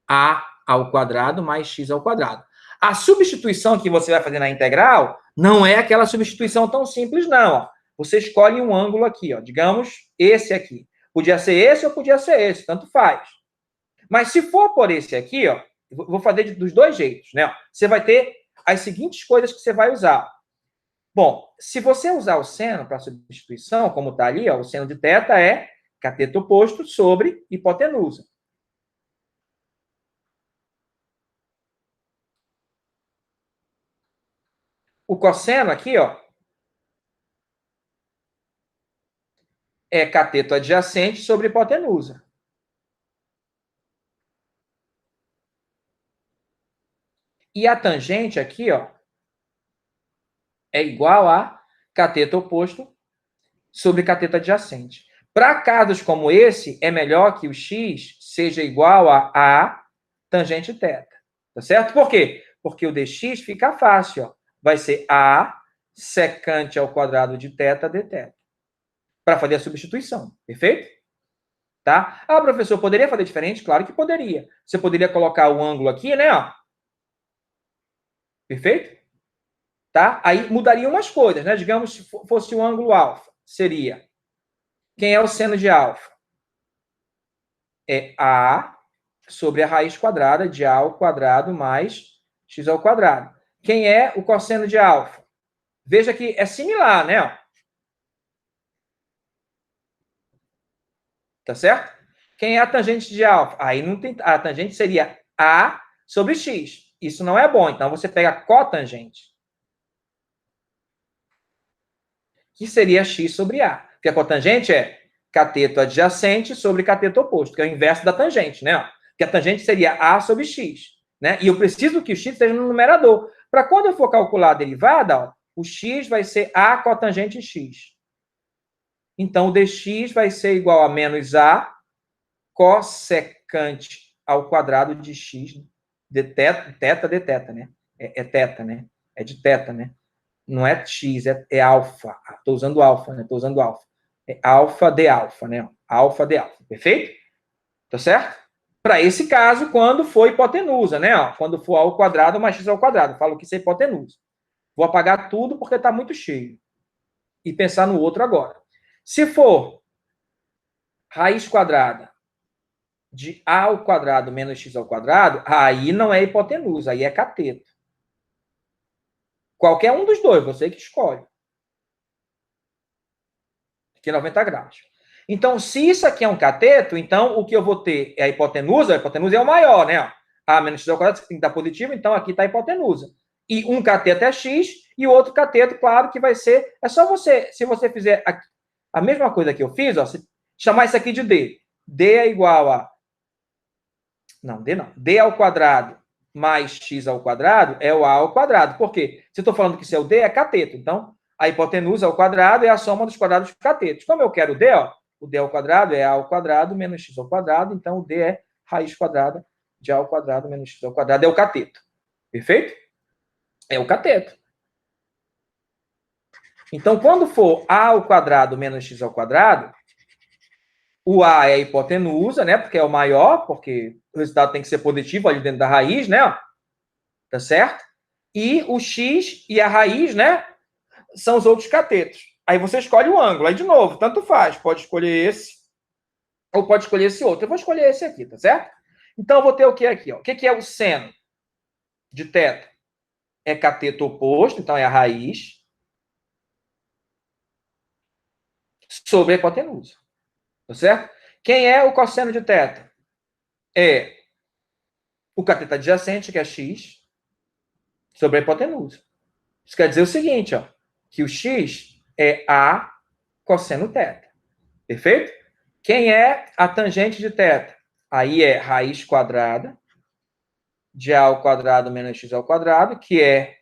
A ao quadrado mais X ao quadrado. A substituição que você vai fazer na integral não é aquela substituição tão simples, não. Você escolhe um ângulo aqui, ó, digamos, esse aqui. Podia ser esse ou podia ser esse, tanto faz. Mas se for por esse aqui, ó, vou fazer dos dois jeitos, né? Você vai ter as seguintes coisas que você vai usar. Bom, se você usar o seno para substituição, como está ali, ó, o seno de θ é cateto oposto sobre hipotenusa. O cosseno aqui, ó, é cateto adjacente sobre hipotenusa. E a tangente aqui, ó, é igual a cateto oposto sobre cateto adjacente. Para casos como esse, é melhor que o x seja igual a tangente θ. Tá certo? Por quê? Porque o dx fica fácil, ó. Vai ser a secante ao quadrado de θ dθ. Para fazer a substituição. Perfeito? Tá? Ah, professor, poderia fazer diferente? Claro que poderia. Você poderia colocar o ângulo aqui, né? Ó. Perfeito? Tá? Aí mudaria umas coisas, né? Digamos, se fosse o ângulo alfa, seria... Quem é o seno de alfa? É A sobre a raiz quadrada de A ao quadrado mais x ao quadrado. Quem é o cosseno de alfa? Veja que é similar, né? Tá certo? Quem é a tangente de alfa? Aí não tem... A tangente seria A sobre x. Isso não é bom, então você pega a cotangente. Que seria x sobre A. Porque a cotangente é cateto adjacente sobre cateto oposto, que é o inverso da tangente, né? Que a tangente seria A sobre x, né? E eu preciso que o x esteja no numerador. Para quando eu for calcular a derivada, ó, o x vai ser A cotangente x. Então, o dx vai ser igual a menos A cossecante ao quadrado de x de θ de θ, né? É θ, né? É de θ, né? Não é x, é alfa. Estou usando alfa, né? Estou usando alfa. É alfa de alfa, né? Alfa de alfa. Perfeito? Tá certo? Para esse caso, quando for hipotenusa, né? Ó, quando for a ao quadrado mais x ao quadrado. Falo que isso é hipotenusa. Vou apagar tudo porque está muito cheio. E pensar no outro agora. Se for raiz quadrada de a ao quadrado menos x ao quadrado, aí não é hipotenusa, aí é cateto. Qualquer um dos dois, você que escolhe. Aqui 90 graus. Então, se isso aqui é um cateto, então o que eu vou ter é a hipotenusa é o maior, né? A menos x ao quadrado tem que estar positivo, então aqui está a hipotenusa. E um cateto é x, e o outro cateto, claro, que vai ser... É só você, se você fizer a mesma coisa que eu fiz, ó, chamar isso aqui de D. D é igual a... Não, D não. D ao quadrado mais x ao quadrado é o a ao quadrado. Por quê? Se eu estou falando que isso é o D, é cateto. Então, a hipotenusa ao quadrado é a soma dos quadrados dos catetos. Como eu quero o D, ó, o D ao quadrado é a ao quadrado menos x ao quadrado, então o D é raiz quadrada de a ao quadrado menos x ao quadrado, é o cateto. Perfeito? É o cateto. Então, quando for a ao quadrado menos x ao quadrado, o a é a hipotenusa, né? Porque é o maior, porque o resultado tem que ser positivo ali dentro da raiz, né? Tá certo? E o x e a raiz, né? São os outros catetos. Aí você escolhe o ângulo. Aí, de novo, tanto faz. Pode escolher esse ou pode escolher esse outro. Eu vou escolher esse aqui, tá certo? Então, eu vou ter o que aqui? Ó? O que é o seno de θ? É cateto oposto, então é a raiz, sobre a hipotenusa. Tá certo? Quem é o cosseno de θ? É o cateto adjacente, que é x, sobre a hipotenusa. Isso quer dizer o seguinte, ó, que o x é a cosseno θ. Perfeito? Quem é a tangente de θ? Aí é raiz quadrada de a ao quadrado menos x ao quadrado, que é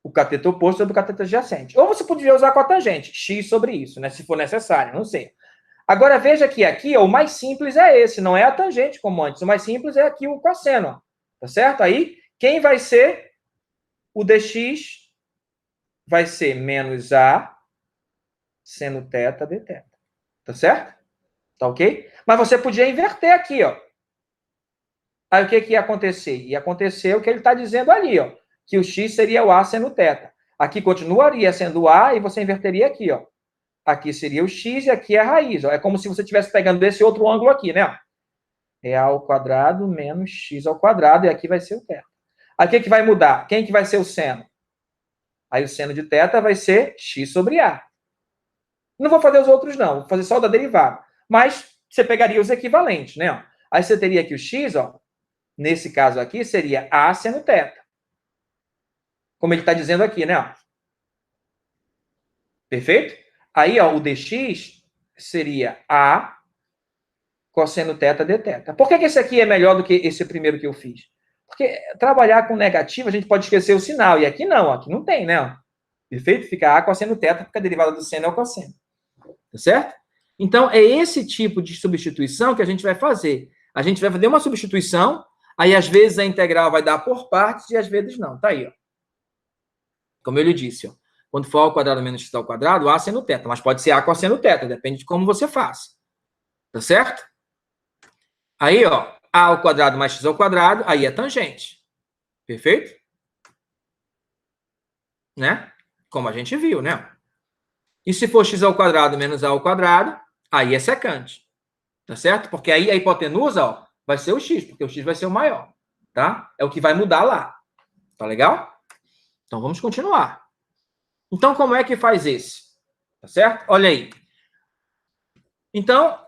o cateto oposto sobre o cateto adjacente. Ou você poderia usar com a tangente, x sobre isso, né, se for necessário, não sei. Agora, veja que aqui, ó, o mais simples é esse, não é a tangente como antes. O mais simples é aqui o cosseno, ó, tá certo? Aí, quem vai ser o dx vai ser menos a seno θ dθ. Tá certo? Tá ok? Mas você podia inverter aqui, ó. Aí o que ia acontecer? Ia acontecer o que ele está dizendo ali, ó. Que o x seria o a seno θ. Aqui continuaria sendo o a e você inverteria aqui, ó. Aqui seria o x e aqui é a raiz, ó. É como se você estivesse pegando esse outro ângulo aqui, né? É a ao quadrado menos x ao quadrado e aqui vai ser o θ. Aí o que vai mudar? Quem que vai ser o seno? Aí o seno de θ vai ser x sobre a. Não vou fazer os outros, não. Vou fazer só o da derivada. Mas você pegaria os equivalentes, né? Aí você teria aqui o x, ó. Nesse caso aqui, seria a seno θ. Como ele está dizendo aqui, né? Perfeito? Aí, ó, o dx seria a cosseno θ dθ. Por que esse aqui é melhor do que esse primeiro que eu fiz? Porque trabalhar com negativo, a gente pode esquecer o sinal. E aqui não, aqui não tem, né? Perfeito? Fica a cosseno θ, porque a derivada do seno é o cosseno. Tá certo? Então, é esse tipo de substituição que a gente vai fazer. A gente vai fazer uma substituição, aí às vezes a integral vai dar por partes e às vezes não. Tá aí, ó. Como eu lhe disse, ó. Quando for ao quadrado menos x ao quadrado, a seno θ. Mas pode ser a cosseno θ, depende de como você faz. Tá certo? Aí, ó, a ao quadrado mais x ao quadrado, aí é tangente. Perfeito? Né? Como a gente viu, né? E se for x ao quadrado menos a ao quadrado, aí é secante. Tá certo? Porque aí a hipotenusa, ó, vai ser o x, porque o x vai ser o maior. Tá? É o que vai mudar lá. Tá legal? Então, vamos continuar. Então, como é que faz esse? Tá certo? Olha aí. Então,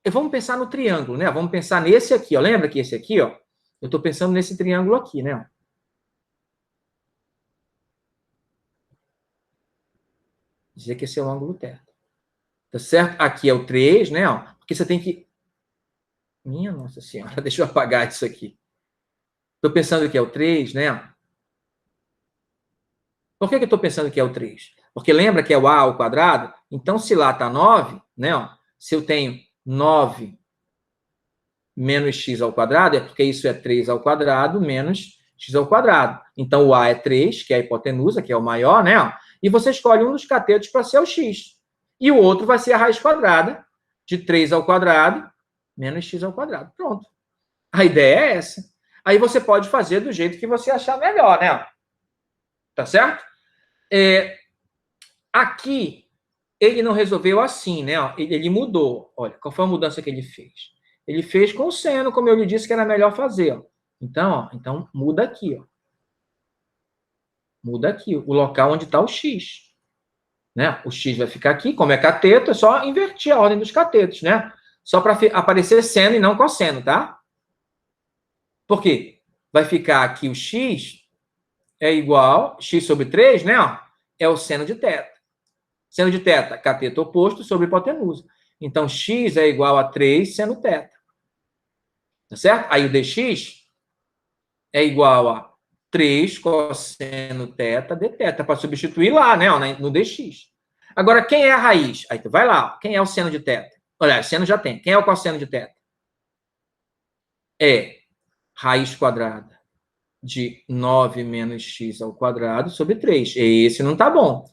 vamos pensar no triângulo, né? Vamos pensar nesse aqui, ó. Lembra que esse aqui, ó? Eu estou pensando nesse triângulo aqui, né? Dizer que esse é o ângulo θ. Tá certo? Aqui é o 3, né? Ó, porque você tem que... Minha Nossa Senhora, deixa eu apagar isso aqui. Estou pensando que é o 3, né? Por que eu estou pensando que é o 3? Porque lembra que é o a ao quadrado? Então, se lá está 9, né? Ó, se eu tenho 9 menos x ao quadrado, é porque isso é 3 ao quadrado menos x ao quadrado. Então, o a é 3, que é a hipotenusa, que é o maior, né? Ó, e você escolhe um dos catetos para ser o x. E o outro vai ser a raiz quadrada de 3 ao quadrado menos x ao quadrado. Pronto. A ideia é essa. Aí você pode fazer do jeito que você achar melhor, né? Tá certo? Aqui, ele não resolveu assim, né? Ele mudou. Olha, qual foi a mudança que ele fez? Ele fez com o seno, como eu lhe disse que era melhor fazer. Ó. Então, muda aqui. Ó. Muda aqui, o local onde está o x. Né? O x vai ficar aqui, como é cateto, é só inverter a ordem dos catetos, né? Só para aparecer seno e não cosseno, tá? Por quê? Vai ficar aqui o x é igual, x sobre 3, né? Ó, é o seno de θ. Seno de θ, cateto oposto sobre hipotenusa. Então, x é igual a 3 seno θ. Tá certo? Aí o dx é igual a 3 cosseno θ dθ, para substituir lá, né? Ó, no dx. Agora, quem é a raiz? Aí tu vai lá, ó. Quem é o seno de θ? Olha, seno já tem. Quem é o cosseno de θ? É raiz quadrada de 9 menos x ao quadrado sobre 3. Esse não tá bom.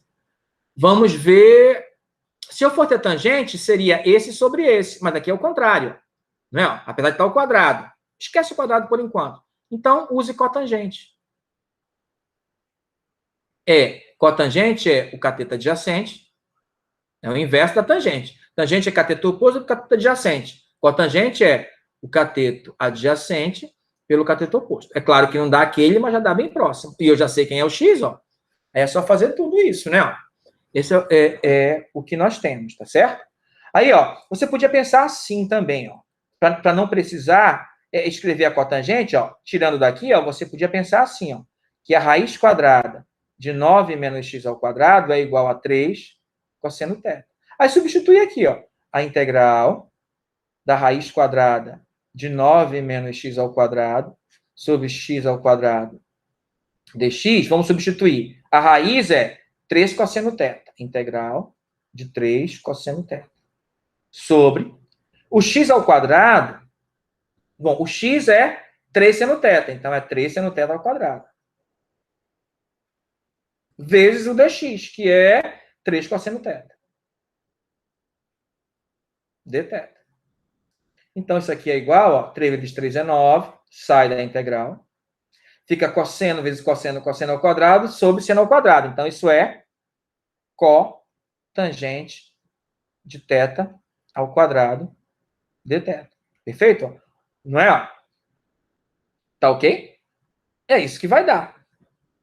Vamos ver. Se eu for ter tangente, seria esse sobre esse, mas aqui é o contrário. Não é? Apesar de estar ao quadrado. Esquece o quadrado por enquanto. Então, use cotangente. Cotangente é o cateto adjacente, é o inverso da tangente. Tangente é cateto oposto do cateto adjacente. Cotangente é o cateto adjacente pelo cateto oposto. É claro que não dá aquele, mas já dá bem próximo. E eu já sei quem é o x, ó. Aí é só fazer tudo isso, né? Esse é o que nós temos, tá certo? Aí, ó, você podia pensar assim também, ó. Para não precisar escrever a cotangente, ó, tirando daqui, ó, você podia pensar assim, ó, que a raiz quadrada de 9 menos x ao quadrado é igual a 3 cosseno θ. Aí substitui aqui, ó, a integral da raiz quadrada de 9 menos x ao quadrado sobre x ao quadrado dx, vamos substituir. A raiz é 3 cosseno θ, integral de 3 cosseno θ, sobre o x ao quadrado. Bom, o x é 3 seno θ, então é 3 seno θ ao quadrado. Vezes o dx, que é 3 cosseno θ. dθ. Então, isso aqui é igual, ó, 3 vezes 3 é 9, sai da integral. Fica cosseno vezes cosseno, cosseno ao quadrado, sobre seno ao quadrado. Então, isso é cotangente de θ ao quadrado dθ. Perfeito? Não é? Tá ok? É isso que vai dar.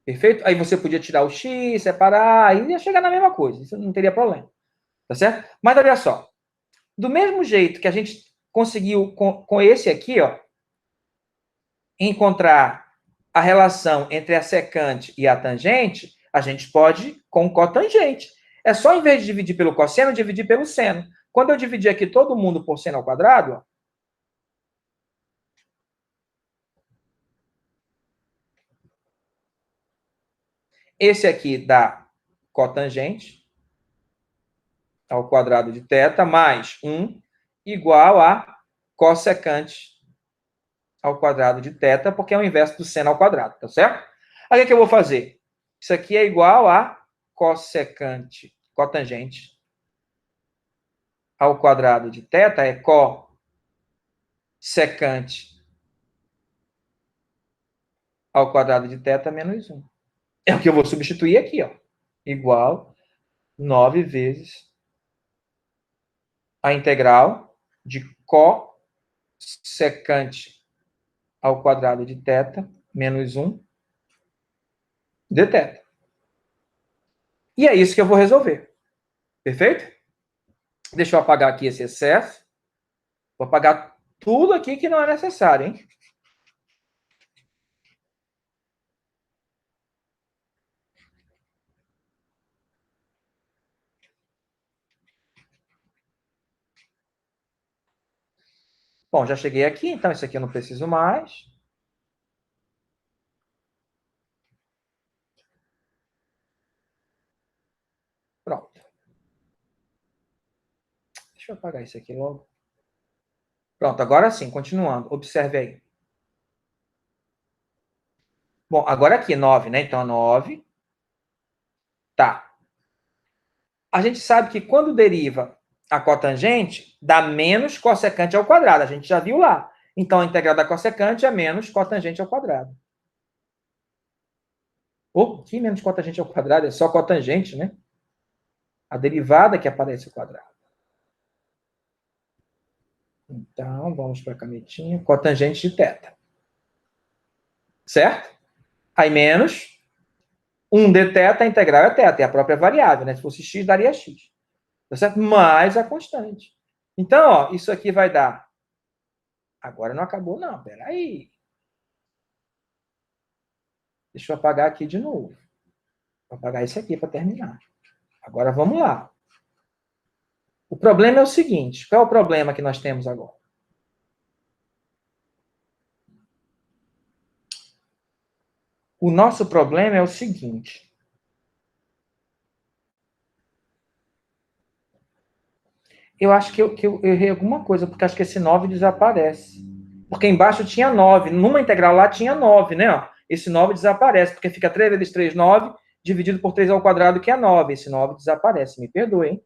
Perfeito? Aí você podia tirar o x, separar, aí ia chegar na mesma coisa. Isso não teria problema. Tá certo? Mas olha só. Do mesmo jeito que a gente conseguiu com esse aqui, ó, encontrar a relação entre a secante e a tangente, a gente pode com cotangente. É só, em vez de dividir pelo cosseno, dividir pelo seno. Quando eu dividir aqui todo mundo por seno ao quadrado, ó, esse aqui dá cotangente ao quadrado de θ mais 1 igual a cossecante ao quadrado de θ, porque é o inverso do seno ao quadrado, tá certo? Aí o que eu vou fazer? Isso aqui é igual a cossecante, cotangente ao quadrado de θ, é cossecante ao quadrado de θ menos 1. É o que eu vou substituir aqui, ó. Igual 9 vezes a integral de cossecante ao quadrado de θ menos 1 dθ. E é isso que eu vou resolver. Perfeito? Deixa eu apagar aqui esse excesso. Vou apagar tudo aqui que não é necessário, hein? Bom, já cheguei aqui, então isso aqui eu não preciso mais. Pronto. Deixa eu apagar isso aqui logo. Pronto, agora sim, continuando. Observe aí. Bom, agora aqui, 9, né? Então, 9. Tá. A gente sabe que quando deriva a cotangente dá menos cossecante ao quadrado. A gente já viu lá. Então, a integral da cossecante é menos cotangente ao quadrado. Que menos cotangente ao quadrado? É só cotangente, né? A derivada que aparece ao quadrado. Então, vamos para a canetinha. Cotangente de θ. Certo? Aí, menos 1 de θ, a integral é θ, é a própria variável, né? Se fosse x, daria x. Tá certo? Mais a constante. Então, ó, isso aqui vai dar... Agora não acabou, não. Peraí. Deixa eu apagar aqui de novo. Vou apagar isso aqui para terminar. Agora, vamos lá. O problema é o seguinte. Qual é o problema que nós temos agora? O nosso problema é o seguinte. Eu acho que eu errei alguma coisa, porque acho que esse 9 desaparece. Porque embaixo tinha 9. Numa integral lá tinha 9, né? Ó, esse 9 desaparece, porque fica 3 vezes 3, 9, dividido por 3 ao quadrado, que é 9. Esse 9 desaparece. Me perdoe, hein?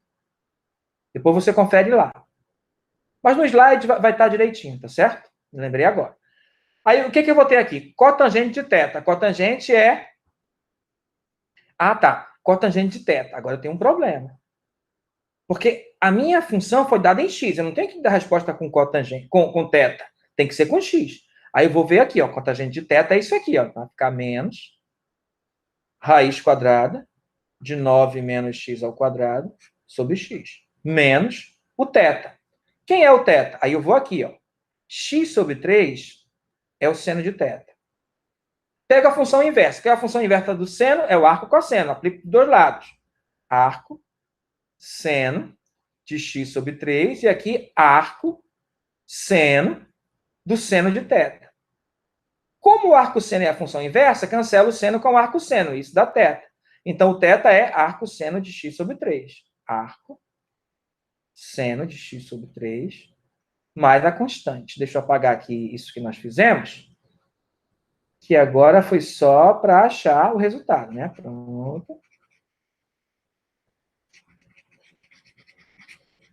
Depois você confere lá. Mas no slide vai estar direitinho, tá certo? Me lembrei agora. Aí, o que eu vou ter aqui? Cotangente de θ. Cotangente é... Ah, tá. Cotangente de θ. Agora eu tenho um problema. Porque a minha função foi dada em x. Eu não tenho que dar resposta com cotangente, com θ. Tem que ser com x. Aí eu vou ver aqui, ó. Cotangente de θ é isso aqui, ó. Vai ficar menos raiz quadrada de 9 menos x ao quadrado sobre x. Menos o θ. Quem é o θ? Aí eu vou aqui, ó. X sobre 3 é o seno de θ. Pega a função inversa. Que é a função inversa do seno? É o arco cosseno. Aplico dos dois lados. Arco, seno de x sobre 3. E aqui, arco, seno do seno de θ. Como o arco seno é a função inversa, cancela o seno com o arco seno. Isso dá θ. Então, o θ é arco seno de x sobre 3. Arco, seno de x sobre 3, mais a constante. Deixa eu apagar aqui isso que nós fizemos, que agora foi só para achar o resultado, né? Pronto.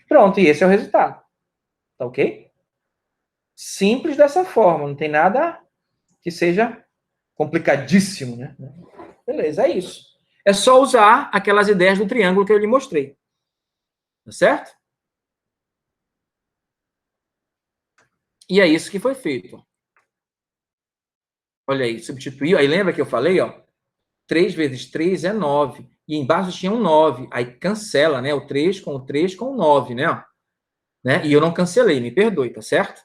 Pronto, e esse é o resultado. Tá ok? Simples dessa forma, não tem nada que seja complicadíssimo, né? Beleza, é isso. É só usar aquelas ideias do triângulo que eu lhe mostrei. Tá certo? E é isso que foi feito. Olha aí, substituiu. Aí lembra que eu falei, ó? 3 vezes 3 é 9. E embaixo tinha um 9. Aí cancela, né? O 3 com o 3 com o 9, né? E eu não cancelei, me perdoe, tá certo?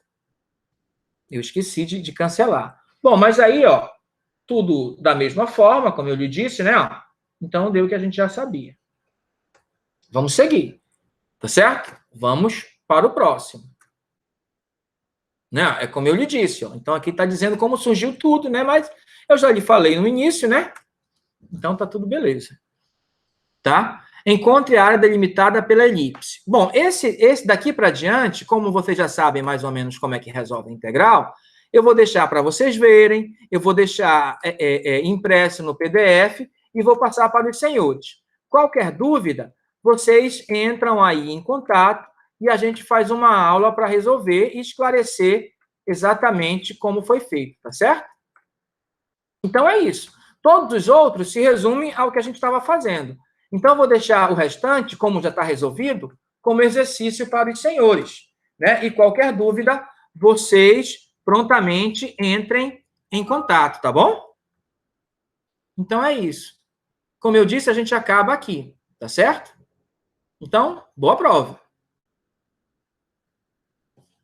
Eu esqueci de cancelar. Bom, mas aí, ó, tudo da mesma forma, como eu lhe disse, né? Então deu o que a gente já sabia. Vamos seguir, tá certo? Vamos para o próximo. Né? É como eu lhe disse, ó. Então aqui está dizendo como surgiu tudo, né? Mas eu já lhe falei no início, né? Então tá tudo beleza. Tá? Encontre a área delimitada pela elipse. Bom, esse daqui para diante, como vocês já sabem mais ou menos como é que resolve a integral, eu vou deixar para vocês verem, eu vou deixar impresso no PDF e vou passar para os senhores. Qualquer dúvida, vocês entram aí em contato e a gente faz uma aula para resolver e esclarecer exatamente como foi feito, tá certo? Então é isso. Todos os outros se resumem ao que a gente estava fazendo. Então, eu vou deixar o restante, como já está resolvido, como exercício para os senhores. Né? E qualquer dúvida, vocês prontamente entrem em contato, tá bom? Então, é isso. Como eu disse, a gente acaba aqui, tá certo? Então, boa prova.